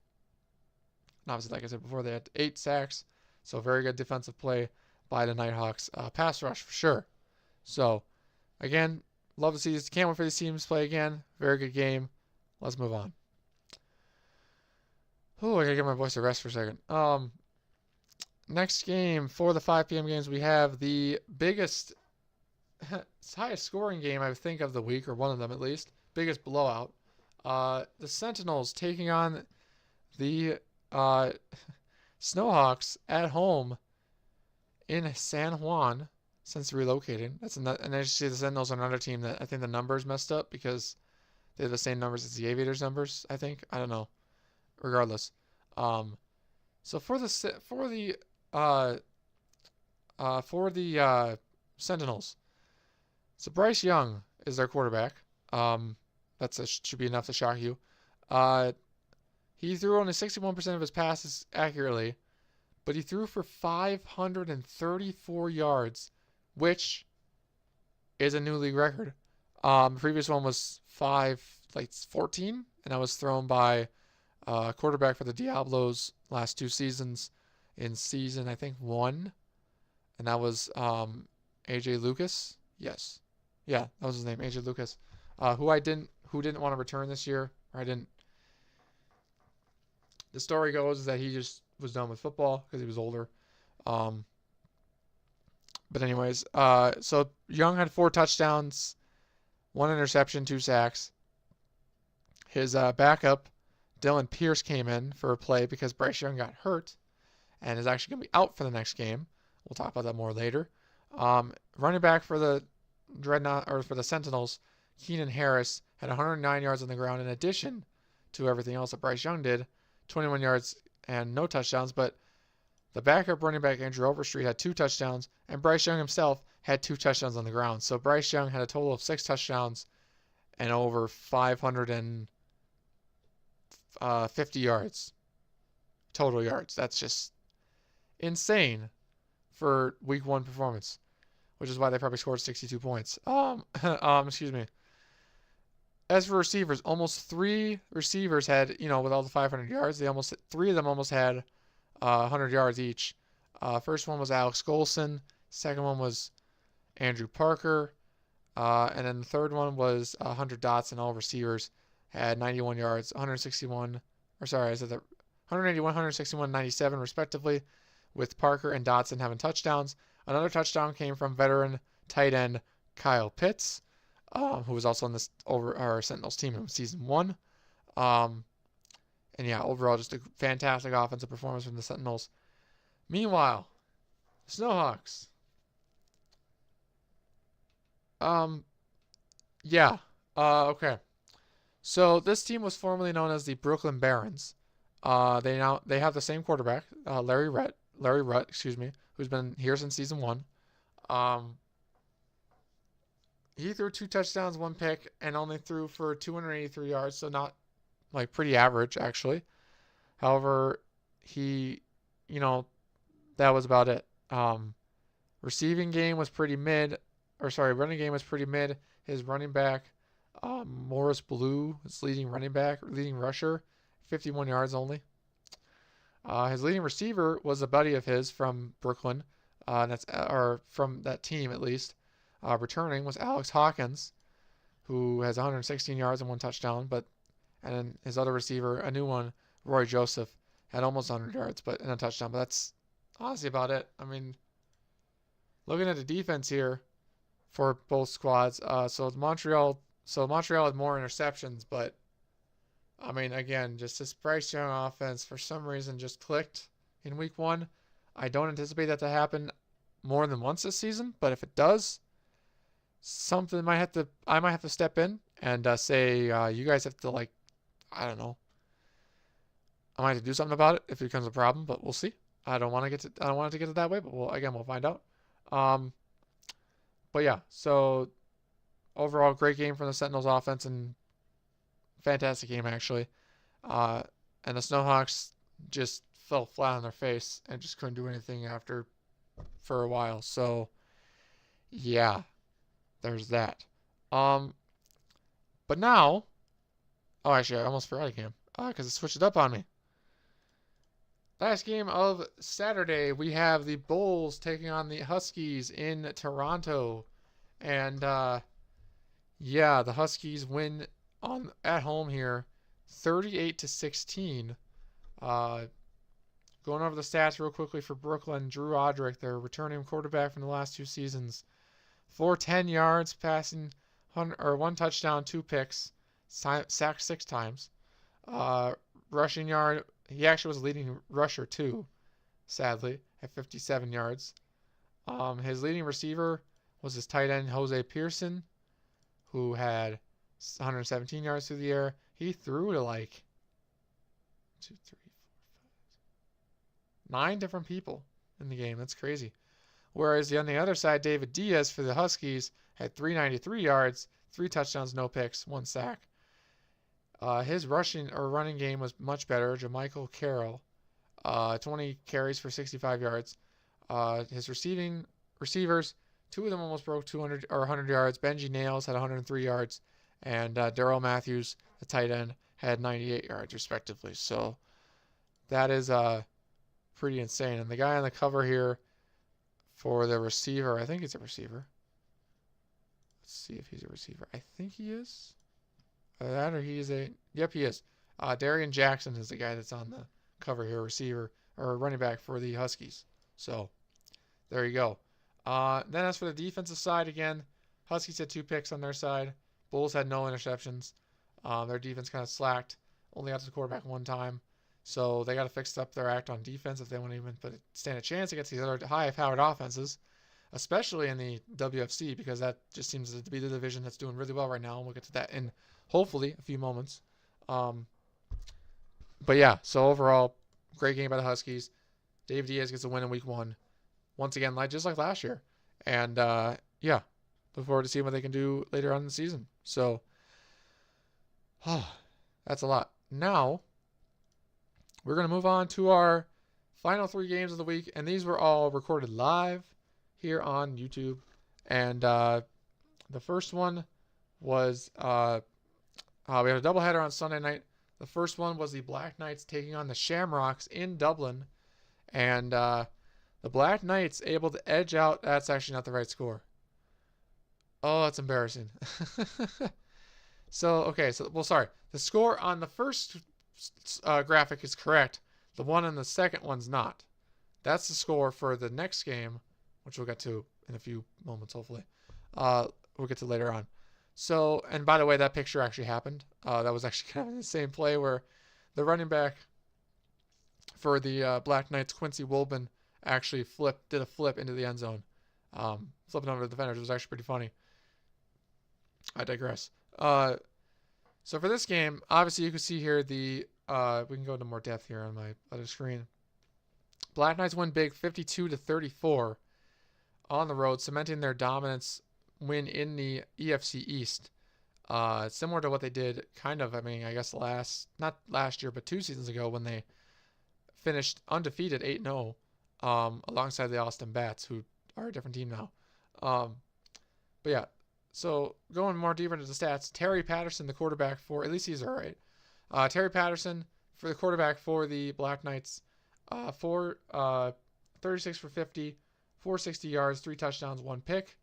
And obviously, like I said before, they had 8 sacks, so very good defensive play by the Nighthawks. Pass rush for sure. So, again, love to see this. Can't wait for these teams to play again. Very good game. Let's move on. Oh, I gotta get my voice to rest for a second. Next game for the 5 p.m. games, we have the biggest, highest scoring game I think of the week, or one of them at least. Biggest blowout. The Sentinels taking on the Snowhawks at home in San Juan since relocating. And I just see the Sentinels are another team that I think the numbers messed up because they have the same numbers as the Aviators numbers, I think. I don't know. Regardless. So for the Sentinels, so Bryce Young is their quarterback. Should be enough to shock you. He threw only 61% of his passes accurately, but he threw for 534 yards, which is a new league record. The previous one was 514, and that was thrown by quarterback for the Diablos last 2 seasons in season, I think, 1. And that was AJ Lucas. Yes. Yeah, that was his name, AJ Lucas. Who didn't want to return this year. The story goes that he just was done with football because he was older. But anyways, so Young had 4 touchdowns, 1 interception, 2 sacks. His backup, Dylan Pierce, came in for a play because Bryce Young got hurt and is actually going to be out for the next game. We'll talk about that more later. Running back for the Sentinels, Keenan Harris, had 109 yards on the ground in addition to everything else that Bryce Young did, 21 yards and no touchdowns. But The backup running back, Andrew Overstreet, had 2 touchdowns, and Bryce Young himself had 2 touchdowns on the ground. So Bryce Young had a total of 6 touchdowns and over 550 yards, total yards. That's just insane for week 1 performance, which is why they probably scored 62 points. Excuse me. As for receivers, almost 3 receivers had, with all the 500 yards, 3 of them almost had 100 yards each. First one was Alex Golson. Second one was Andrew Parker. And then the third one was Hunter Dotson. All receivers had 91 yards, 161, or sorry, I said that 181, 161, 97 respectively, with Parker and Dotson having touchdowns. Another touchdown came from veteran tight end Kyle Pitts, who was also on this our Sentinels team in season 1. And yeah, overall, just a fantastic offensive performance from the Sentinels. Meanwhile, Snowhawks. Yeah. Okay. So this team was formerly known as the Brooklyn Barons. They have the same quarterback, Larry Rutt, who's been here since season 1. He threw 2 touchdowns, 1 pick, and only threw for 283 yards, so not pretty average actually. However, he, that was about it. Receiving game was pretty mid, running game was pretty mid. His running back, Morris Blue, his leading rusher, 51 yards only. His leading receiver was a buddy of his from Brooklyn, or from that team at least. Returning was Alex Hawkins, who has 116 yards and 1 touchdown, and then his other receiver, a new one, Roy Joseph, had almost 100 yards and a touchdown. But that's honestly about it. I mean, looking at the defense here for both squads, so Montreal had more interceptions, but I mean, again, just this Bryce Young offense for some reason just clicked in week 1. I don't anticipate that to happen more than once this season, but if it does, I might have to step in and say you guys have to I don't know. I might have to do something about it if it becomes a problem, but we'll see. I don't want it to get it that way, but we'll find out. But yeah, so overall, great game from the Sentinels offense and fantastic game actually. And the Snowhawks just fell flat on their face and just couldn't do anything for a while. So yeah, there's that. But now, actually, I almost forgot a game because it switched it up on me. Last game of Saturday, we have the Bulls taking on the Huskies in Toronto. And, yeah, the Huskies win at home here, 38-16. Going over the stats real quickly for Brooklyn, Drew Odrick, their returning quarterback from the last 2 seasons, 410 yards passing, 1 touchdown, 2 picks, sacked 6 times. Rushing yard, he actually was a leading rusher too, sadly, at 57 yards. His leading receiver was his tight end, Jose Pearson, who had 117 yards through the air. He threw to 2, 3, 4, 5, 9 different people in the game. That's crazy. Whereas on the other side, David Diaz for the Huskies had 393 yards, 3 touchdowns, no picks, 1 sack. His running game was much better. JaMychal Carroll, 20 carries for 65 yards. His receivers, 2 of them almost broke 200 or 100 yards. Benji Nails had 103 yards, and Darrell Matthews, the tight end, had 98 yards respectively. So that is pretty insane. And the guy on the cover here for the receiver, I think he's a receiver. Let's see if he's a receiver. I think he is. Yep, he is. Darian Jackson is the guy that's on the cover here, receiver or running back for the Huskies. So there you go. Then as for the defensive side, again, Huskies had 2 picks on their side. Bulls had no interceptions. Their defense kind of slacked. Only got to the quarterback 1 time. So they got to fix up their act on defense if they want to even stand a chance against these other high-powered offenses, especially in the WFC, because that just seems to be the division that's doing really well right now. And we'll get to that in hopefully a few moments. But yeah, so overall, great game by the Huskies. Dave Diaz gets a win in week 1. Once again, just like last year. And, yeah, look forward to seeing what they can do later on in the season. So, that's a lot. Now, we're going to move on to our final 3 games of the week. And these were all recorded live here on YouTube. And the first one was we had a doubleheader on Sunday night. The first one was the Black Knights taking on the Shamrocks in Dublin. And the Black Knights able to edge out. That's actually not the right score. Oh, that's embarrassing. Sorry. The score on the first graphic is correct. The one on the second one's not. That's the score for the next game, which we'll get to in a few moments, hopefully. We'll get to later on. So, and by the way, that picture actually happened. That was actually kind of the same play where the running back for the Black Knights, Quincy Wilbin, actually did a flip into the end zone, flipping over the defenders. It was actually pretty funny. I digress. So for this game, obviously you can see here we can go into more depth here on my other screen. Black Knights win big, 52-34 on the road, cementing their dominance win in the EFC East. Similar to what they did I guess not last year, but 2 seasons ago when they finished undefeated 8-0 alongside the Austin Bats, who are a different team now. But yeah, so going more deeper into the stats, Terry Patterson, the quarterback for, at least he's all right. Terry Patterson for the quarterback for the Black Knights, 36 for 50, 460 yards, 3 touchdowns, 1 pick.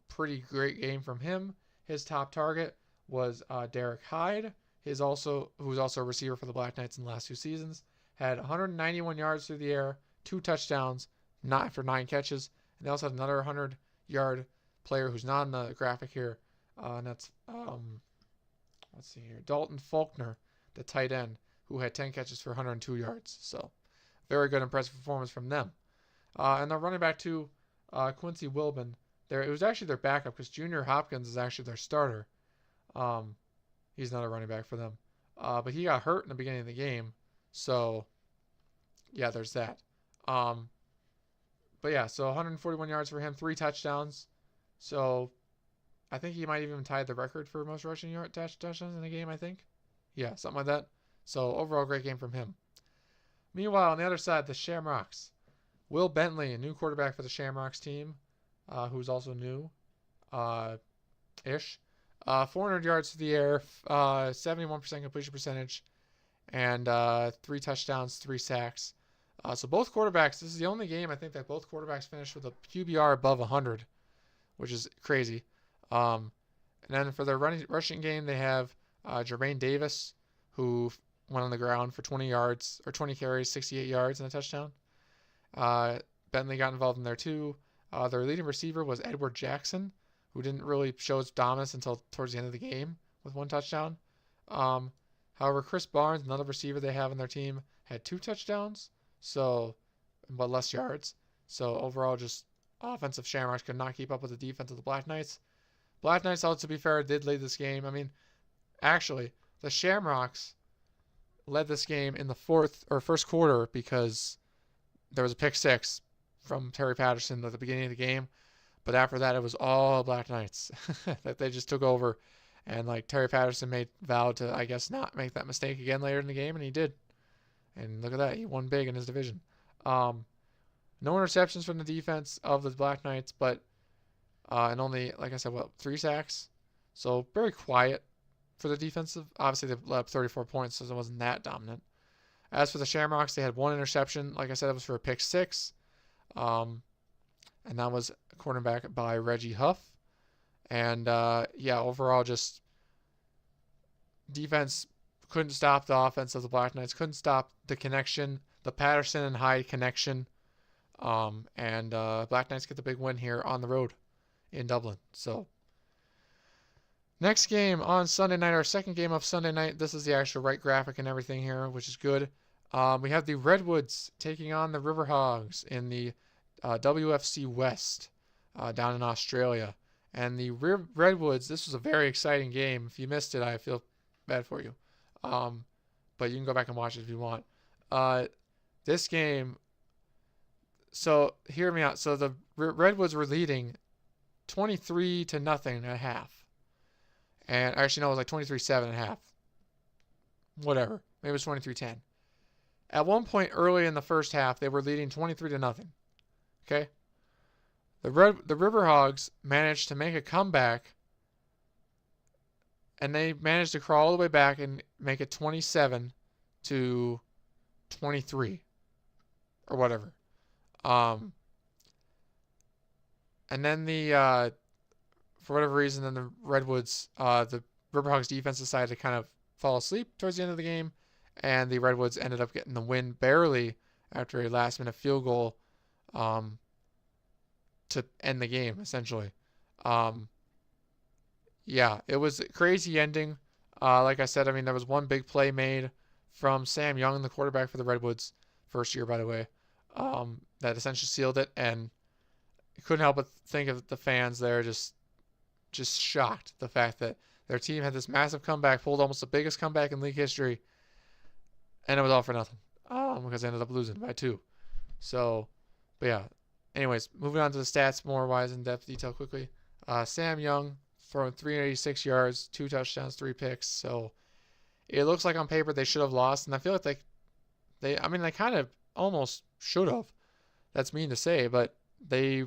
Pretty great game from him. His top target was Derek Hyde, who's also a receiver for the Black Knights in the last 2 seasons. Had 191 yards through the air, 2 touchdowns, not for 9 catches. And they also had another 100-yard player who's not in the graphic here, and that's let's see here, Dalton Faulkner, the tight end, who had 10 catches for 102 yards. So very good, impressive performance from them. And the running back too, Quincy Wilbin. It was actually their backup because Junior Hopkins is actually their starter. He's not a running back for them, but he got hurt in the beginning of the game. So yeah, there's that. But yeah, so 141 yards for him, 3 touchdowns. So I think he might even tie the record for most rushing touchdowns in a game, I think. Yeah, something like that. So overall, great game from him. Meanwhile, on the other side, the Shamrocks. Will Bentley, a new quarterback for the Shamrocks team, who's also new-ish. 400 yards through the air, 71% completion percentage, and 3 touchdowns, 3 sacks. So both quarterbacks, this is the only game I think that both quarterbacks finished with a QBR above 100, which is crazy. And then for their rushing game, they have Jermaine Davis, who went on the ground for 20 carries, 68 yards, and a touchdown. Bentley got involved in there too. Their leading receiver was Edward Jackson, who didn't really show his dominance until towards the end of the game with 1 touchdown. However, Chris Barnes, another receiver they have on their team, had 2 touchdowns, but less yards. So overall, just offensive Shamrocks could not keep up with the defense of the Black Knights. Black Knights, to be fair, did lead this game. I mean, actually, the Shamrocks led this game in the first quarter because there was a pick 6 from Terry Patterson at the beginning of the game. But after that, it was all Black Knights that they just took over. And Terry Patterson vowed to, I guess, not make that mistake again later in the game, and he did. And look at that, he won big in his division. No interceptions from the defense of the Black Knights, but and only, like I said, 3 sacks. So very quiet for the defensive. Obviously, they let up 34 points, so it wasn't that dominant. As for the Shamrocks, they had 1 interception. Like I said, it was for a pick 6. And that was cornerback by Reggie Huff. And, overall, just defense couldn't stop the offense of the Black Knights, couldn't stop the connection, the Patterson and Hyde connection. And Black Knights get the big win here on the road in Dublin. So, next game on Sunday night, our second game of Sunday night. This is the actual right graphic and everything here, which is good. We have the Redwoods taking on the Riverhogs in the WFC West down in Australia. And the Redwoods, this was a very exciting game. If you missed it, I feel bad for you. But you can go back and watch it if you want. This game So hear me out. So the Redwoods were leading 23-0 at half, and actually no, it was like 23-7 at half. Whatever, maybe it was 23-10. At one point early in the first half, they were leading 23-0. Okay, the Riverhogs managed to make a comeback, and they managed to crawl all the way back and make it 27-23 or whatever. And then for whatever reason, then the Redwoods, the Riverhogs defense decided to kind of fall asleep towards the end of the game, and the Redwoods ended up getting the win barely after a last-minute field goal to end the game, essentially. Yeah, it was a crazy ending. Like I said, I mean, there was one big play made from Sam Young, the quarterback for the Redwoods, first year, by the way, that essentially sealed it, and you couldn't help but think of the fans there just shocked the fact that their team had this massive comeback, pulled almost the biggest comeback in league history, and it was all for nothing because they ended up losing by 2. So, but yeah. Anyways, moving on to the stats more wise in depth detail quickly. Sam Young throwing 386 yards, 2 touchdowns, 3 picks. So it looks like on paper they should have lost, and I feel like they kind of almost should have. That's mean to say, but they,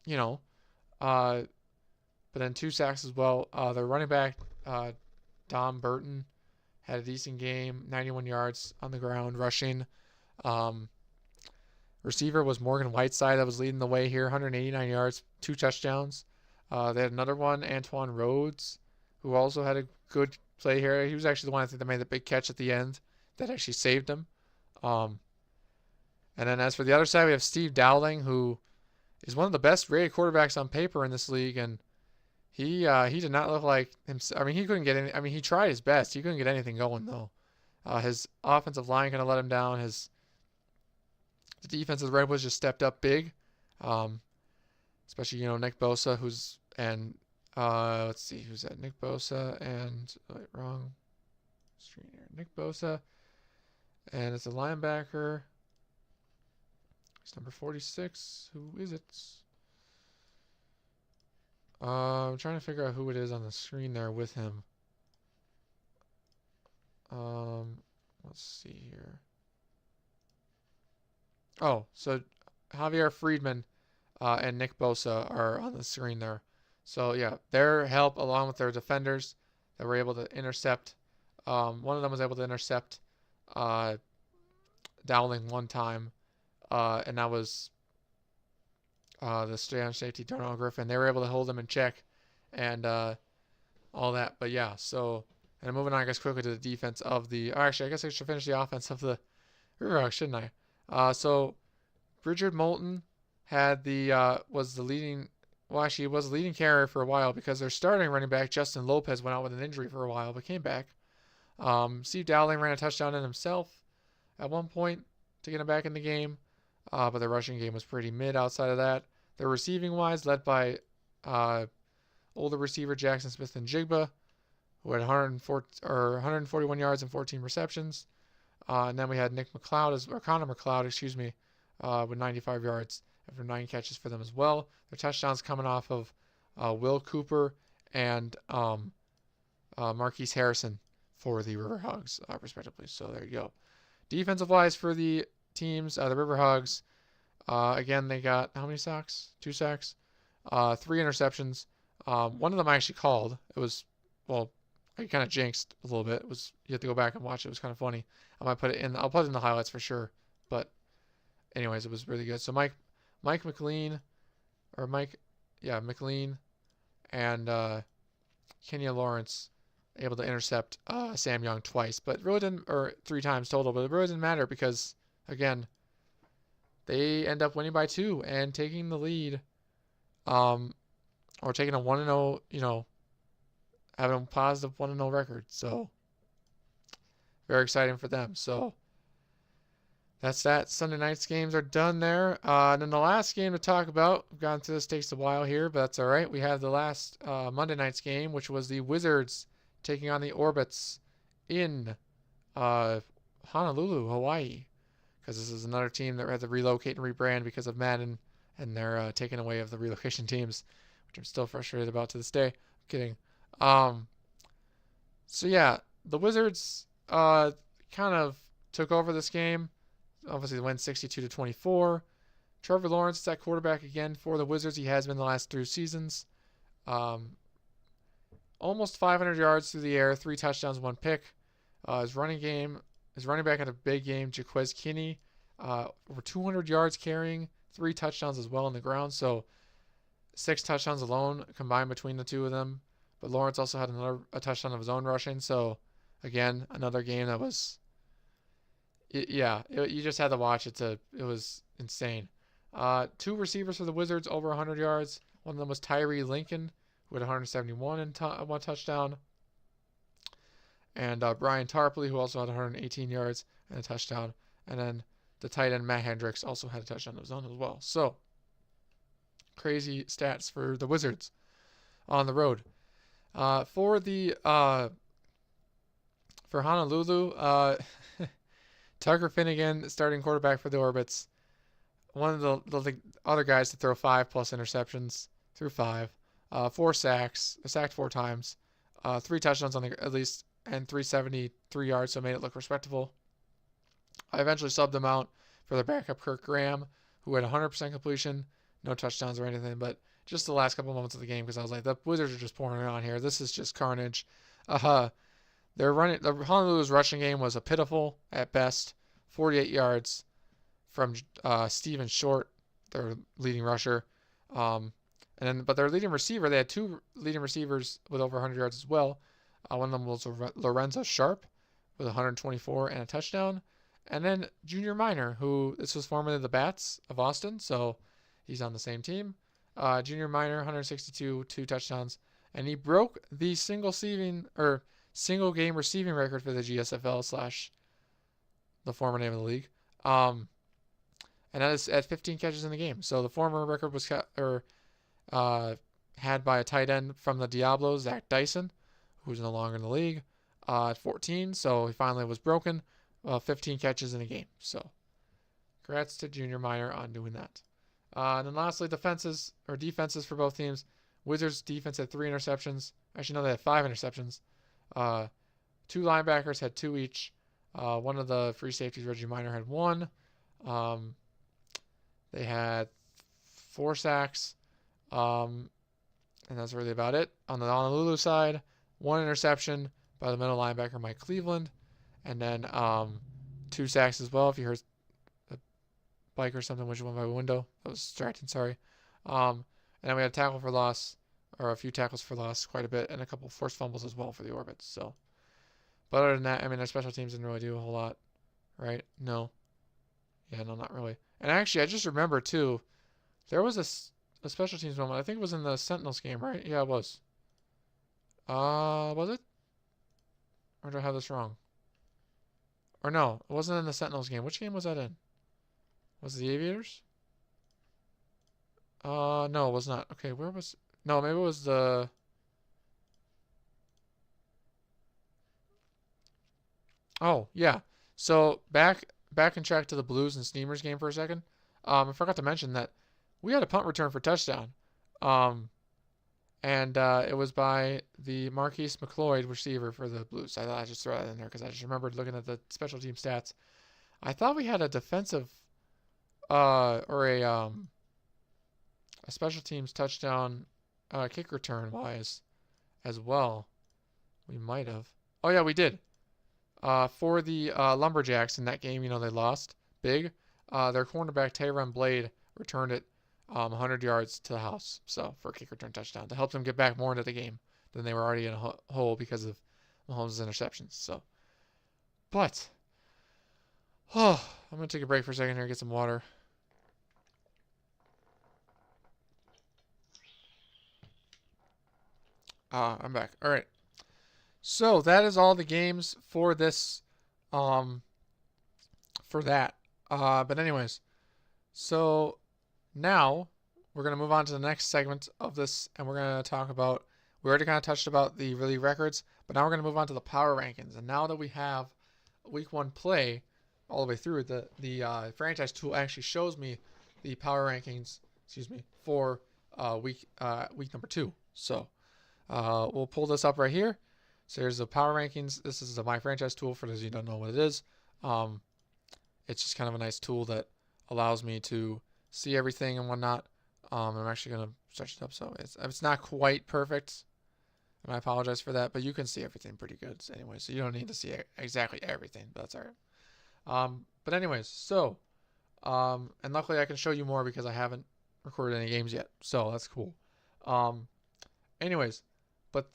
but then 2 sacks as well. Their running back, Dom Burton, had a decent game, 91 yards on the ground rushing. Receiver was Morgan Whiteside that was leading the way here, 189 yards, 2 touchdowns. They had another one, Antoine Rhodes, who also had a good play here. He was actually the one I think that made the big catch at the end that actually saved him. And then as for the other side, we have Steve Dowling, who is one of the best rated quarterbacks on paper in this league, and he did not look like himself. I mean, he couldn't get any. I mean, he tried his best. He couldn't get anything going though. His offensive line kind of let him down. The defense of the Redwoods just stepped up big, especially Nick Bosa, let's see who's that. Nick Bosa and wrong screen here. Nick Bosa, and it's a linebacker. It's number 46. Who is it? I'm trying to figure out who it is on the screen there with him. Let's see here. Oh, so Javier Friedman and Nick Bosa are on the screen there. So yeah, their help along with their defenders that were able to intercept. One of them was able to intercept Dowling one time, and that was the safety Darnell Griffin. They were able to hold him in check and all that. But yeah, so and moving on, I guess quickly to the defense of the. Actually, I guess I should finish the offense of the Riverhawks, shouldn't I? So Bridger Moulton was the leading carrier for a while because their starting running back Justin Lopez went out with an injury for a while but came back. Steve Dowling ran a touchdown in himself at one point to get him back in the game, but the rushing game was pretty mid outside of that. The receiving wise led by older receiver Jackson Smith and Jigba, who had 141 yards and 14 receptions. And then we had Connor McLeod, with 95 yards after 9 catches for them as well. Their touchdowns coming off of Will Cooper and Marquise Harrison for the Riverhogs, respectively. So there you go. Defensive-wise for the teams, the Riverhogs, again, they got how many sacks? 2 sacks. 3 interceptions. One of them I actually called. It was, I kind of jinxed a little bit. You have to go back and watch it. It was kind of funny. I'll put it in the highlights for sure. But anyways, it was really good. So Mike McLean and Kenya Lawrence able to intercept Sam Young twice, but really didn't, or 3 times total, but it really didn't matter because again, they end up winning by 2 and taking the lead, or taking a 1-0, having a positive 1-0 record. So very exciting for them. So that's that. Sunday night's games are done there. And then the last game to talk about, we've gone through this, takes a while here, but that's all right. We have the last Monday night's game, which was the Wizards taking on the Orbits in Honolulu, Hawaii. because this is another team that had to relocate and rebrand because of Madden, and they're taking away of the relocation teams, which I'm still frustrated about to this day. I'm kidding. So yeah, the Wizards kind of took over this game. Obviously, they win 62-24. Trevor Lawrence is at quarterback again for the Wizards. He has been the last 3 seasons. Almost 500 yards through the air, 3 touchdowns, 1 pick. His running back had a big game, Jaquez Kinney, over 200 yards carrying, 3 touchdowns as well on the ground. So 6 touchdowns alone combined between the two of them. But Lawrence also had a touchdown of his own rushing. So again, another game that was, you just had to watch it it was insane. 2 receivers for the Wizards over 100 yards. One of them was Tyree Lincoln, who had 171 and 1 touchdown. And Brian Tarpley, who also had 118 yards and a touchdown. And then the tight end Matt Hendricks also had a touchdown of his own as well. So crazy stats for the Wizards on the road. For Honolulu, Tucker Finnegan, starting quarterback for the Orbits. One of the other guys to throw 5+ interceptions, threw 5. 4 sacks, sacked 4 times, 3 touchdowns at least, and 373 yards, so made it look respectable. I eventually subbed him out for the backup Kirk Graham, who had 100% completion, no touchdowns or anything, but just the last couple moments of the game, because I was like, the Wizards are just pouring it on here. This is just carnage. The Honolulu's rushing game was a pitiful at best, 48 yards from Steven Short, their leading rusher. But their leading receiver, they had 2 leading receivers with over 100 yards as well. One of them was Lorenzo Sharp with 124 and a touchdown. And then Junior Minor, who this was formerly the Bats of Austin, so he's on the same team. Junior Minor, 162, 2 touchdowns. And he broke the single game receiving record for the GSFL / the former name of the league. And that is at 15 catches in the game. So the former record was had by a tight end from the Diablos, Zach Dyson, who's no longer in the league, at 14. So he finally was broken. 15 catches in a game. So congrats to Junior Minor on doing that. And then lastly, defenses for both teams. Wizards defense had 3 interceptions. Actually, no, they had 5 interceptions. 2 linebackers had 2 each. One of the free safeties, Reggie Minor, had 1. They had 4 sacks. And that's really about it. On the Honolulu side, 1 interception by the middle linebacker, Mike Cleveland. And then 2 sacks as well. If you heard a bike or something which went by the window, that was distracting, sorry. And then we had a tackle for loss, or a few tackles for loss, quite a bit, and a couple forced fumbles as well for the Orbits. So, but other than that, I mean, their special teams didn't really do a whole lot, right? No. Yeah, no, not really. And actually, I just remember, too, there was a special teams moment. I think it was in the Sentinels game, right? Yeah, it was. Was it? Or did I have this wrong? Or no, it wasn't in the Sentinels game. Which game was that in? Was it the Aviators? No, it was not. Okay, where was... No, maybe it was the... Oh, yeah. So, back and track to the Blues and Steamers game for a second. I forgot to mention that we had a punt return for touchdown. And it was by the Marquise McLeod receiver for the Blues. I thought I'd just throw that in there because I just remembered looking at the special team stats. I thought we had a defensive or a special teams touchdown kick return wise as well. We might have. Oh, yeah, we did. For the Lumberjacks in that game, they lost big. Their cornerback, Tayron Blade, returned it 100 yards to the house, so for a kick return touchdown to help them get back more into the game than they were already in a hole because of Mahomes' interceptions. So, but I'm gonna take a break for a second here, get some water. I'm back. All right. So that is all the games for this, for that. But anyways, so now we're going to move on to the next segment of this, and we're going to talk about, we already kind of touched about the league records, but now we're going to move on to the power rankings. And now that we have week 1 play, all the way through, the franchise tool actually shows me the power rankings. Excuse me, for week number 2. So we'll pull this up right here. So here's the power rankings. This is the My Franchise tool for those of you who don't know what it is. It's just kind of a nice tool that allows me to see everything and whatnot. I'm actually going to stretch it up so it's not quite perfect, and I apologize for that, but you can see everything pretty good anyway, so you don't need to see exactly everything, but that's all right. But anyways, so, and luckily I can show you more because I haven't recorded any games yet, so that's cool. Anyways, but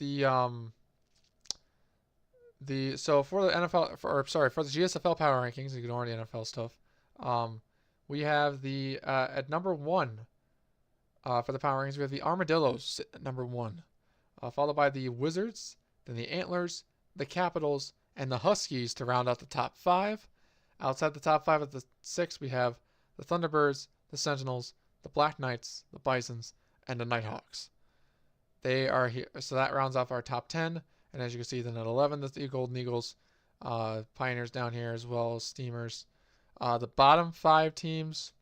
so for the NFL, for the GSFL power rankings, ignore the NFL stuff. We have the at number 1 for the power rankings, we have the Armadillos at number 1, followed by the Wizards, then the Antlers, the Capitals, and the Huskies to round out the top 5. Outside the top 5 at the 6, we have the Thunderbirds, the Sentinels, the Black Knights, the Bisons, and the Nighthawks. They are here, so that rounds off our top 10. And as you can see, then at 11, the Golden Eagles, Pioneers down here as well as Steamers. The bottom 5 teams,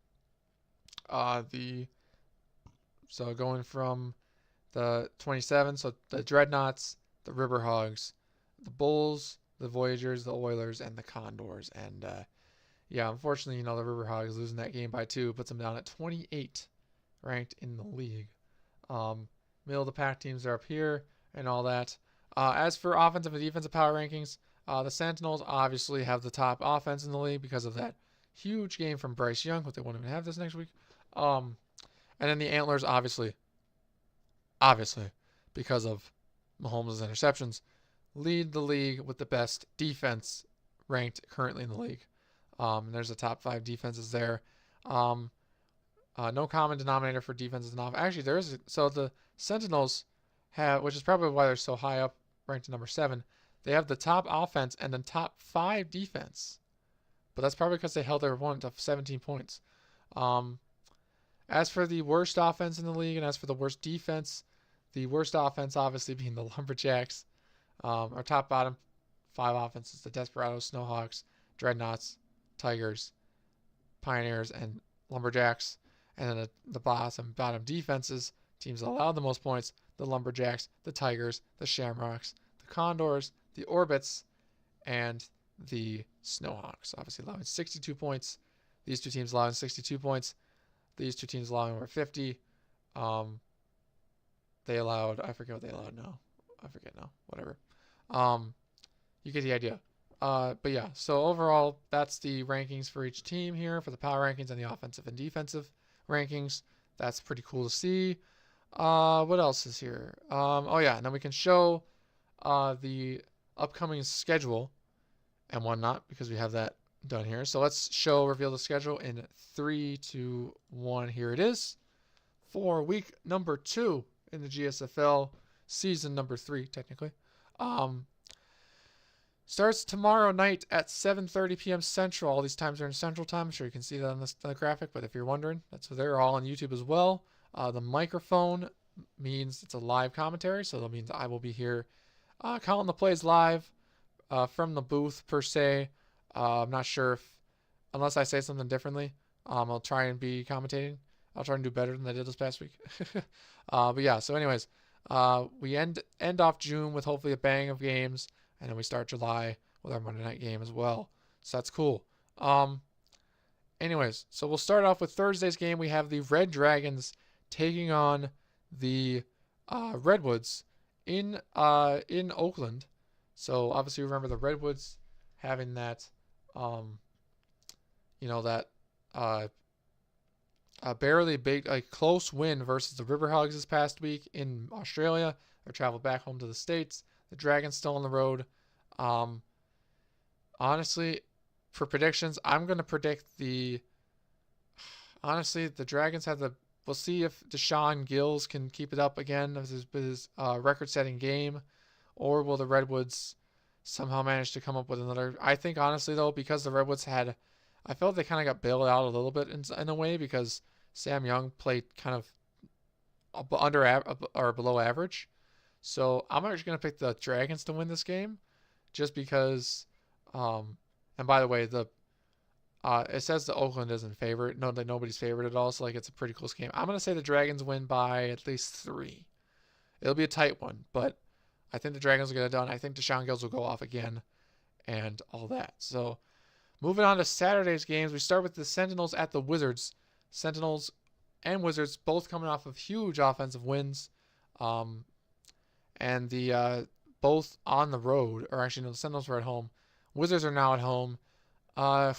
so going from the 27, so the Dreadnoughts, the Riverhogs, the Bulls, the Voyagers, the Oilers, and the Condors. And yeah, unfortunately, the Riverhogs losing that game by 2 puts them down at 28, ranked in the league. Middle of the pack teams are up here and all that. As for offensive and defensive power rankings, the Sentinels obviously have the top offense in the league because of that huge game from Bryce Young, but they won't even have this next week. And then the Antlers, obviously, because of Mahomes' interceptions, lead the league with the best defense ranked currently in the league. And there's the top 5 defenses there. No common denominator for defenses and offense. Actually, there is. So the Sentinels have, which is probably why they're so high up, ranked at number 7. They have the top offense and the top 5 defense, but that's probably because they held their opponent to 17 points. As for the worst offense in the league and as for the worst defense, the worst offense obviously being the Lumberjacks. Our top bottom 5 offenses: the Desperados, Snowhawks, Dreadnoughts, Tigers, Pioneers, and Lumberjacks. And then the bottom defenses, teams that allow the most points: the Lumberjacks, the Tigers, the Shamrocks, the Condors, the Orbits, and the Snowhawks. Obviously allowing 62 points. These 2 teams allowing 62 points. These 2 teams allowing over 50. They allowed, I forget what they allowed now. I forget now. Whatever. You get the idea. But yeah, so overall, that's the rankings for each team here for the power rankings and the offensive and defensive rankings. That's pretty cool to see. What else is here? Oh yeah, and then we can show the upcoming schedule and whatnot because we have that done here. So let's reveal the schedule in 3, 2, 1. Here it is for week number 2 in the GSFL, season number 3 technically. Starts tomorrow night at 7:30 p.m. Central. All these times are in Central Time. I'm sure you can see that on the graphic, but if you're wondering, they're all on YouTube as well. The microphone means it's a live commentary, so that means I will be here calling the plays live from the booth per se. I'm not sure if, unless I say something differently, I'll try and be commentating. I'll try and do better than I did this past week. But yeah, so anyways, we end off June with hopefully a bang of games, and then we start July with our Monday night game as well. So that's cool. Anyways, so we'll start off with Thursday's game. We have the Red Dragons taking on the Redwoods in Oakland. So obviously remember the Redwoods having that, barely big, close win versus the Riverhogs this past week in Australia. They traveled back home to the States. The Dragons still on the road. Honestly, for predictions, I'm going to predict the Dragons have the, we'll see if Deshaun Gills can keep it up again with his record-setting game, or will the Redwoods somehow manage to come up with another. I think, honestly, though, because the Redwoods had, I felt they kind of got bailed out a little bit in a way because Sam Young played kind of under or below average. So I'm actually going to pick the Dragons to win this game just because, and by the way, the It says the Oakland isn't favored. No, that nobody's favored at all. So like it's a pretty close game. I'm gonna say the Dragons win by at least 3. It'll be a tight one, but I think the Dragons will get it done. I think Deshaun Gills will go off again, and all that. So moving on to Saturday's games, we start with the Sentinels at the Wizards. Sentinels and Wizards both coming off of huge offensive wins, and the both on the road, or actually no, the Sentinels were at home. Wizards are now at home. Uh,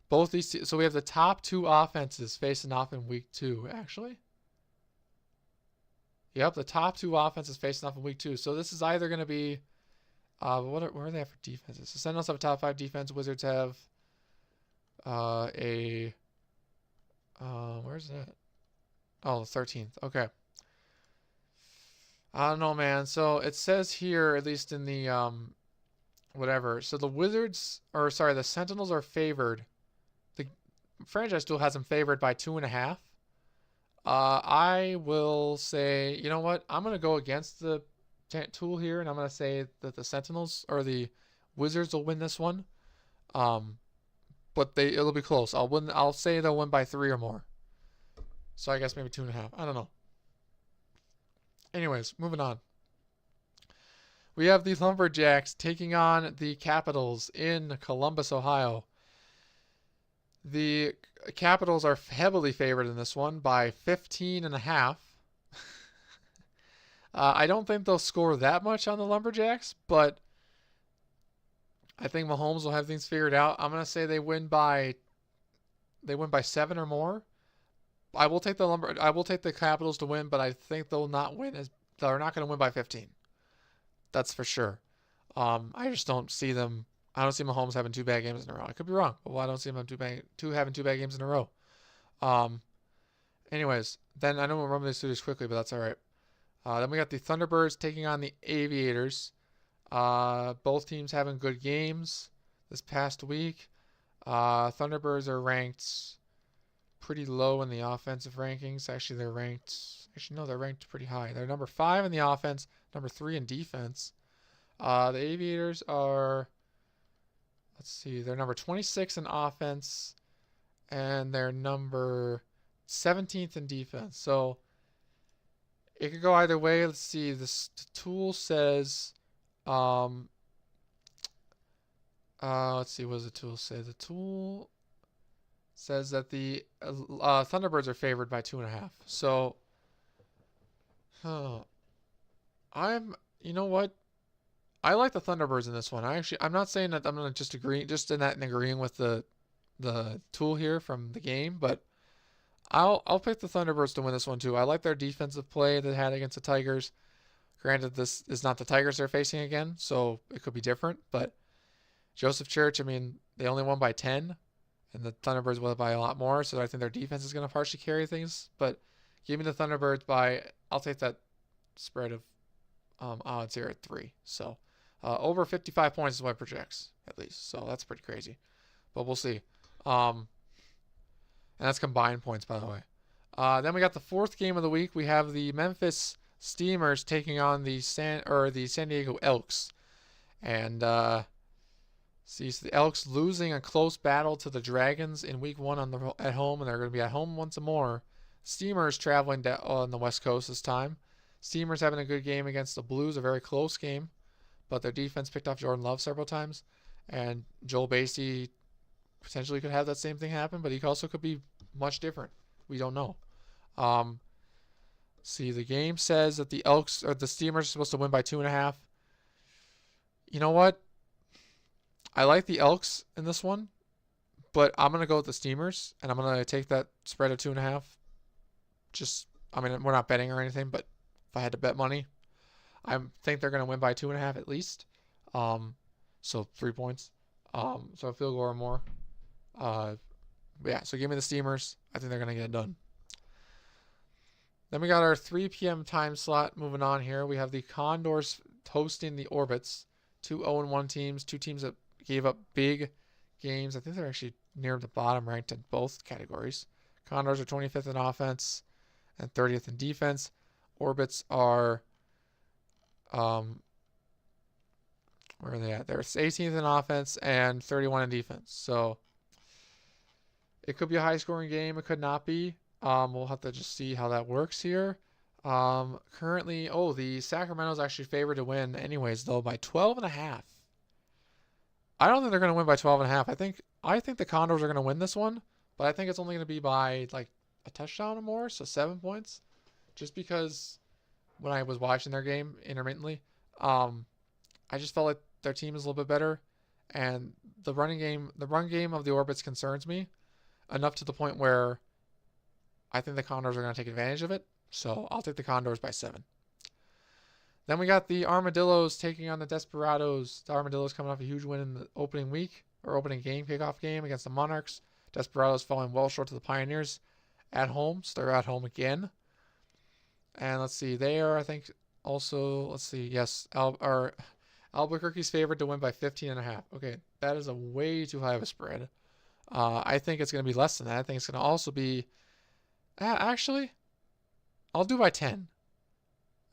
both these, so we have the top 2 offenses facing off in week 2. Actually, yep, the top 2 offenses facing off in week 2. So this is either going to be, where are they at for defenses? The Sentinels have a top 5 defense. Wizards have where's that? Oh, the 13th. Okay. I don't know, man. So it says here, at least in the whatever. So the Wizards, or sorry, the Sentinels are favored. The franchise tool has them favored by 2.5. I will say, you know what? I'm gonna go against the tool here, and I'm gonna say that the Sentinels or the Wizards will win this one. But it'll be close. I'll say they'll win by 3 or more. So I guess maybe 2.5. I don't know. Anyways, moving on. We have the Lumberjacks taking on the Capitals in Columbus, Ohio. The Capitals are heavily favored in this one by 15.5. I don't think they'll score that much on the Lumberjacks, but I think Mahomes will have things figured out. I'm gonna say they win by 7 or more. I will take the Capitals to win, but I think they're not going to win by 15. That's for sure. I just don't see them. I don't see Mahomes having 2 bad games in a row. I could be wrong, but I don't see him having 2 bad games in a row. Anyways, then I know we'll run these through this quickly, but that's all right. Then we got the Thunderbirds taking on the Aviators. Both teams having good games this past week. Thunderbirds are ranked pretty low in the offensive rankings. Actually, they're ranked pretty high. They're number 5 in the offense, number 3 in defense. The Aviators are, let's see, they're number 26 in offense, and they're number 17th in defense. So it could go either way. Let's see. The tool says, let's see. What does the tool say? The tool says that the Thunderbirds are favored by 2.5. So, you know what? I like the Thunderbirds in this one. I'm not saying that I'm gonna just agreeing with the tool here from the game, but I'll pick the Thunderbirds to win this one too. I like their defensive play they had against the Tigers. Granted, this is not the Tigers they're facing again, so it could be different. But Joseph Church, I mean, they only won by 10, and the Thunderbirds won by a lot more. So I think their defense is going to partially carry things. But give me the Thunderbirds I'll take that spread of odds here at 3. So over 55 points is what it projects, at least. So that's pretty crazy. But we'll see. And that's combined points, by the way. Then we got the 4th game of the week. We have the Memphis Steamers taking on the San Diego Elks. And so the Elks losing a close battle to the Dragons in week 1 at home, and they're going to be at home once more. Steamers traveling on the West Coast this time. Steamers having a good game against the Blues, a very close game, but their defense picked off Jordan Love several times, and Joel Basie potentially could have that same thing happen, but he also could be much different. We don't know. See, the game says that the Steamers are supposed to win by 2.5. You know what? I like the Elks in this one, but I'm going to go with the Steamers, and I'm going to take that spread of 2.5. We're not betting or anything, but if I had to bet money, I think they're going to win by 2.5 at least. So 3 points. So a field goal or more. Yeah, so give me the Steamers. I think they're going to get it done. Then we got our 3 p.m. time slot. Moving on here, we have the Condors hosting the Orbits. 2 0-1 teams, 2 teams that gave up big games. I think they're actually near the bottom ranked in both categories. Condors are 25th in offense and 30th in defense. Orbits are, where are they at? They're 18th in offense and 31 in defense. So It could be a high-scoring game. It could not be. We'll have to just see how that works here. Currently, the Sacramento's actually favored to win anyways, though, by 12.5. I don't think they're going to win by 12.5. I think the Condors are going to win this one, but I think it's only going to be by like a touchdown or more, so 7 points. Just because when I was watching their game intermittently, I just felt like their team is a little bit better, and the run game of the Orbits concerns me enough to the point where I think the Condors are going to take advantage of it. So I'll take the Condors by 7. Then we got the Armadillos taking on the Desperados. The Armadillos coming off a huge win in the opening game, kickoff game against the Monarchs. Desperados falling well short to the Pioneers at home, so they're at home again. And let's see, they are, I think, also, yes, Albuquerque's favored to win by 15.5. Okay, that is a way too high of a spread. I think it's going to be less than that. I think it's going to also be, actually, I'll do by 10.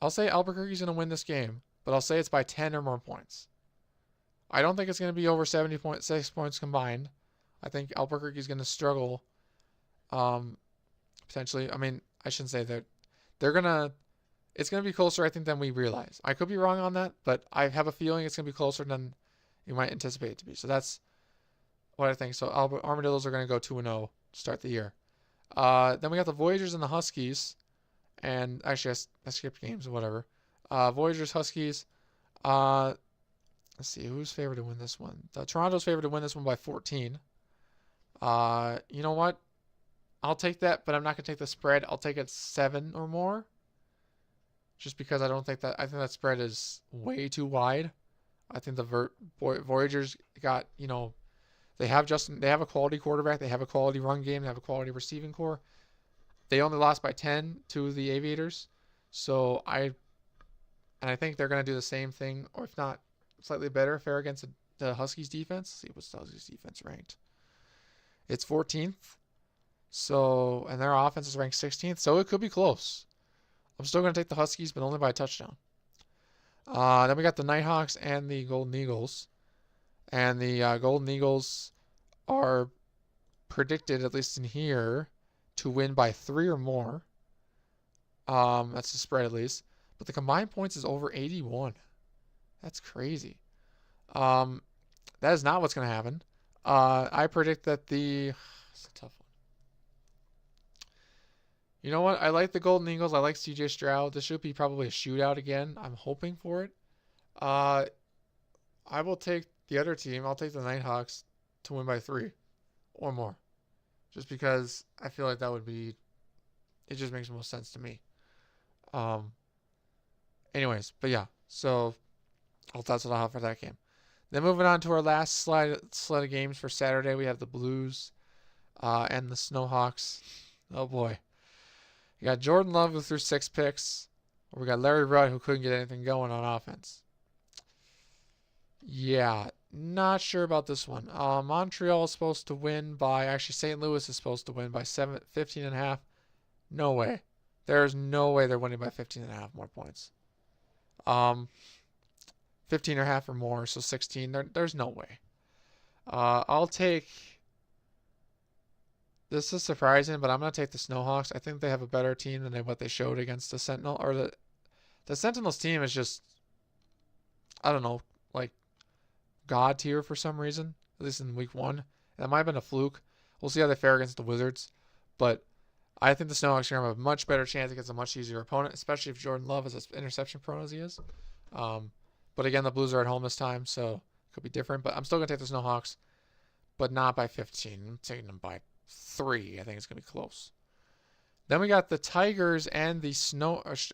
I'll say Albuquerque's going to win this game, but I'll say it's by 10 or more points. I don't think it's going to be over 70.6 points combined. I think Albuquerque's going to struggle, potentially. I mean, I shouldn't say that. It's going to be closer, I think, than we realize. I could be wrong on that, but I have a feeling it's going to be closer than you might anticipate it to be. So that's what I think. So Armadillos are going to go 2-0 to start the year. Then we got the Voyagers and the Huskies. And actually, I skipped games or whatever. Voyagers, Huskies. Let's see, who's favored to win this one? Toronto's favored to win this one by 14. You know what? I'll take that, but I'm not going to take the spread. I'll take it 7 or more. Just because I think that spread is way too wide. I think the Voyagers got, they have a quality quarterback. They have a quality run game. They have a quality receiving core. They only lost by 10 to the Aviators. So I think they're going to do the same thing, or if not, slightly better fare against the Huskies defense. Let's see, what's the Huskies defense ranked? It's 14th. So, and their offense is ranked 16th. So it could be close. I'm still going to take the Huskies, but only by a touchdown. Then we got the Nighthawks and the Golden Eagles. And the Golden Eagles are predicted, at least in here, to win by 3 or more. That's the spread at least. But the combined points is over 81. That's crazy. That is not what's going to happen. I predict that it's a tough one. You know what? I like the Golden Eagles. I like CJ Stroud. This should be probably a shootout again. I'm hoping for it. I will take the other team. I'll take the Nighthawks to win by 3 or more. Just because I feel like it just makes the most sense to me. Anyways, but yeah, so that's what I'll have for that game. Then moving on to our last slate of games for Saturday, we have the Blues and the Snowhawks. Oh boy. You got Jordan Love, who threw 6 picks. Or we got Larry Rudd, who couldn't get anything going on offense. Yeah, not sure about this one. Montreal is supposed to win actually St. Louis is supposed to win by 15.5. No way. There's no way they're winning by 15.5 more points. 15.5 or more, so 16. There's no way. I'll take. This is surprising, but I'm gonna take the Snowhawks. I think they have a better team than what they showed against the Sentinel. Or the Sentinels team is just, I don't know, like God tier for some reason. At least in week 1. That might have been a fluke. We'll see how they fare against the Wizards, but I think the Snowhawks are gonna have a much better chance against a much easier opponent, especially if Jordan Love is as interception prone as he is. But again, the Blues are at home this time, so it could be different. But I'm still going to take the Snowhawks, but not by 15. I'm taking them by 3. I think it's going to be close. Then we got the Tigers and the Shamrocks.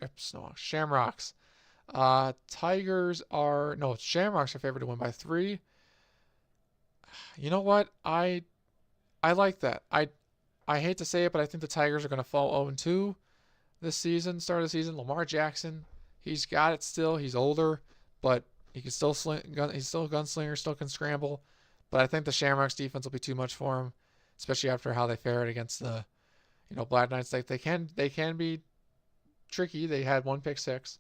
Shamrocks are favored to win by 3. You know what? I like that. I hate to say it, but I think the Tigers are going to fall 0-2 this season, start of the season. Lamar Jackson, he's got it still. He's older, but he can still he's still a gunslinger, still can scramble. But I think the Shamrocks defense will be too much for him, especially after how they fared against the, Black Knights. Like they can be tricky. They had 1 pick 6.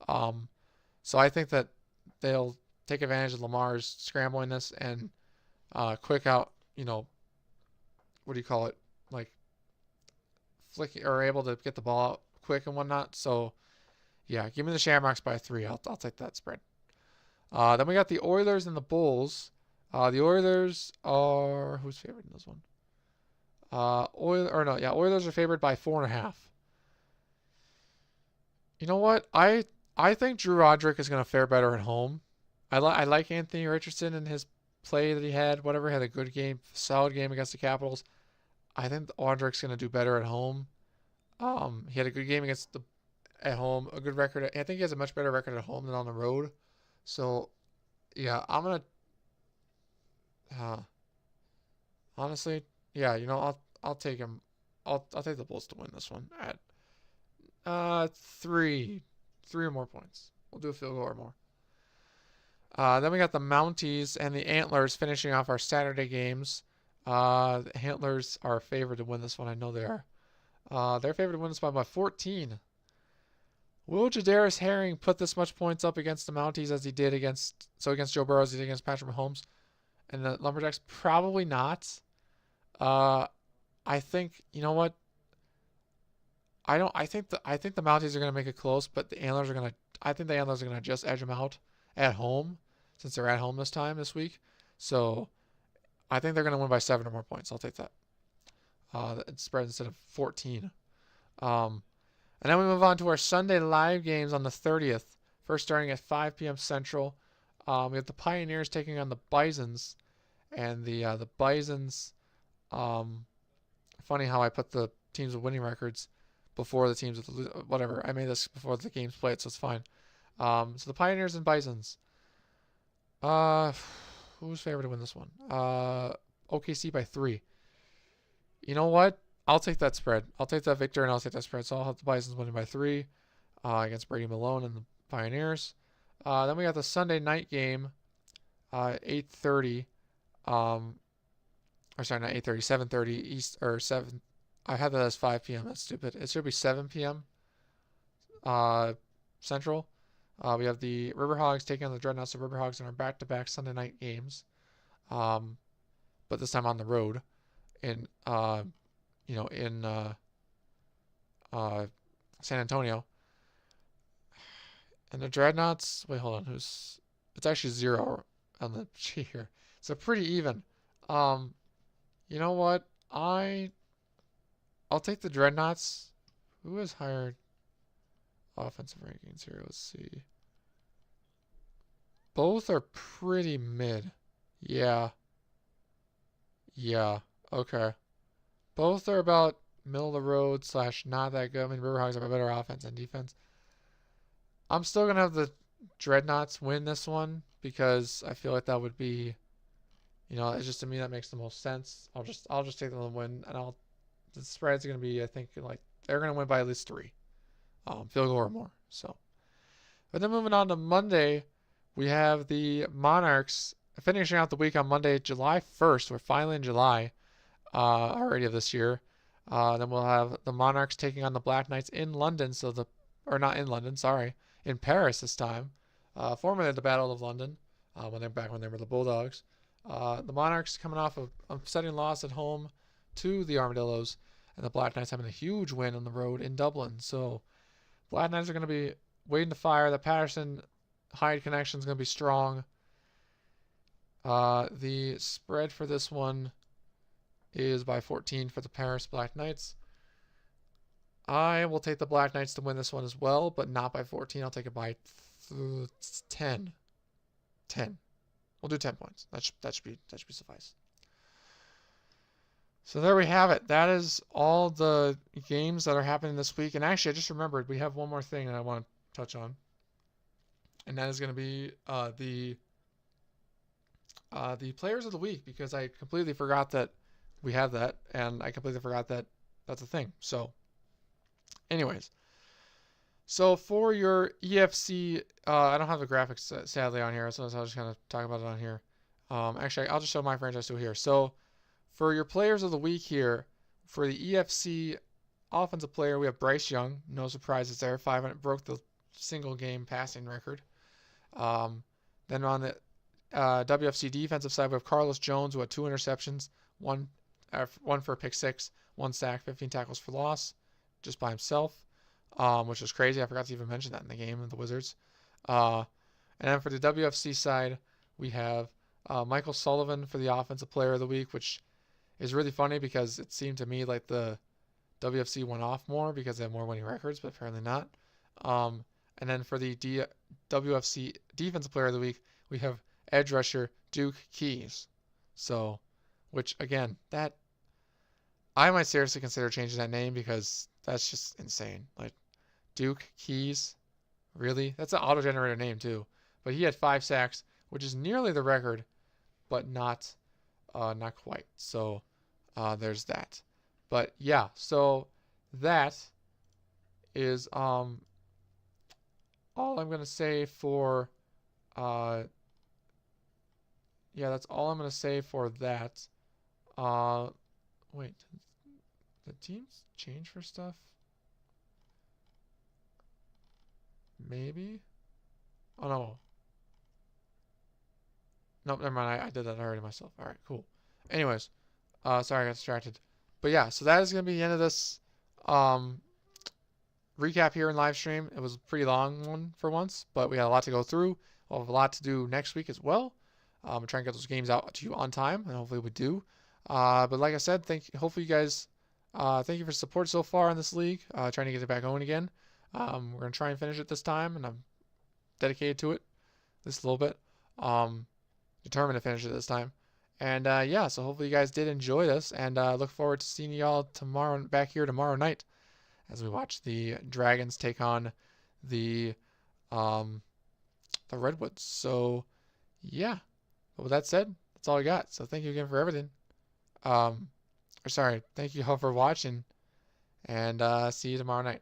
So I think that they'll take advantage of Lamar's scrambliness and quick out, what do you call it, like flicking or able to get the ball out quick and whatnot. So yeah, give me the Shamrocks by 3. I'll take that spread. Then we got the Oilers and the Bulls. The Oilers are who's favored in this one? Oilers are favored by 4.5. You know what? I think Drew Roderick is going to fare better at home. I like Anthony Richardson and his play that he had. Whatever, had a good game, solid game against the Capitals. I think Roderick's going to do better at home. He had a good game at home, a good record. I think he has a much better record at home than on the road. So, yeah, I'm gonna. Honestly, yeah, I'll take him. I'll take the Bulls to win this one at 3 or more points. We'll do a field goal or more. Then we got the Mounties and the Antlers finishing off our Saturday games. The Antlers are favored to win this one. I know they are. They're favored to win this by 14. Will Jadaris Herring put this much points up against the Mounties as he did against Joe Burrow as he did against Patrick Mahomes and the Lumberjacks? Probably not. I think, you know what? I think the Mounties are going to make it close, but I think the Antlers are going to just edge them out at home since they're at home this week. So I think they're going to win by 7 or more points. I'll take that. It's spread instead of 14. And then we move on to our Sunday live games on the 30th. First starting at 5 p.m. Central. We have the Pioneers taking on the Bisons. And the Bisons, funny how I put the teams with winning records before the teams with whatever. I made this before the games played, so it's fine. So the Pioneers and Bisons. Who's favored to win this one? OKC by 3. You know what? I'll take that spread. I'll take that victor, and I'll take that spread. So I'll have the Bisons winning by 3 against Brady Malone and the Pioneers. Then we got the Sunday night game, 8:30. Or sorry, not 8:30, 7:30 East or 7. I had that as 5 p.m. That's stupid. It should be 7 p.m. Central. We have the Riverhogs taking on the Dreadnoughts. The Riverhogs in our back-to-back Sunday night games, but this time on the road in San Antonio. And the Dreadnoughts, wait, hold on, it's actually 0 on the sheet here. So pretty even. You know what? I'll take the Dreadnoughts. Who has higher offensive rankings here? Let's see. Both are pretty mid. Yeah. Okay. Both are about middle of the road / not that good. I mean, Riverhogs have a better offense and defense. I'm still going to have the Dreadnoughts win this one because I feel like that would be, it's just to me that makes the most sense. I'll just take them to win, and the spread's going to be, I think, like they're going to win by at least 3, field goal or more. So, but then moving on to Monday, we have the Monarchs finishing out the week on Monday, July 1st. We're finally in July. Already of this year. Then we'll have the Monarchs taking on the Black Knights in London. In Paris this time. Formerly the Battle of London, when they were the Bulldogs. The Monarchs coming off of upsetting loss at home to the Armadillos, and the Black Knights having a huge win on the road in Dublin. So Black Knights are going to be waiting to fire. The Patterson-Hyde connection is going to be strong. The spread for this one is by 14 for the Paris Black Knights. I will take the Black Knights to win this one as well, but not by 14. I'll take it by 10. 10. We'll do 10 points. That should suffice. So there we have it. That is all the games that are happening this week. And actually, I just remembered we have one more thing that I want to touch on, and that is going to be the players of the week, because I completely forgot that we have that, and I completely forgot that that's a thing. So, anyways, so for your EFC, I don't have the graphics sadly on here, so I'll just kind of talk about it on here. Actually, I'll just show my franchise too here. So, for your players of the week here, for the EFC offensive player, we have Bryce Young. No surprises there. 500 broke the single game passing record. Then on the WFC defensive side, we have Carlos Jones, who had 2 interceptions, 1 one for a pick six, 1 sack, 15 tackles for loss, just by himself, which was crazy. I forgot to even mention that in the game of the Wizards. And then for the WFC side, we have Michael Sullivan for the Offensive Player of the Week, which is really funny because it seemed to me like the WFC went off more because they have more winning records, but apparently not. And then for the WFC Defensive Player of the Week, we have edge rusher Duke Keys. So, which again, that I might seriously consider changing that name because that's just insane. Like Duke Keys, really? That's an auto-generated name too. But he had 5 sacks, which is nearly the record, but not quite. So there's that. But yeah, so that is all I'm gonna say for yeah, that's all I'm gonna say for that. Wait, the teams change for stuff? Maybe? Oh no. Nope, never mind. I did that already myself. All right, cool. Anyways, sorry I got distracted. But yeah, so that is gonna be the end of this recap here in live stream. It was a pretty long one for once, but we had a lot to go through. We'll have a lot to do next week as well. Try and get those games out to you on time, and hopefully we do. But like I said, hopefully you guys, thank you for support so far in this league. Trying to get it back going again. We're gonna try and finish it this time, and I'm dedicated to it this little bit. Determined to finish it this time. And yeah, so hopefully you guys did enjoy this, and look forward to seeing y'all back here tomorrow night as we watch the Dragons take on the Redwoods. So yeah, but with that said, that's all I got. So thank you again for everything. Thank you all for watching, and see you tomorrow night.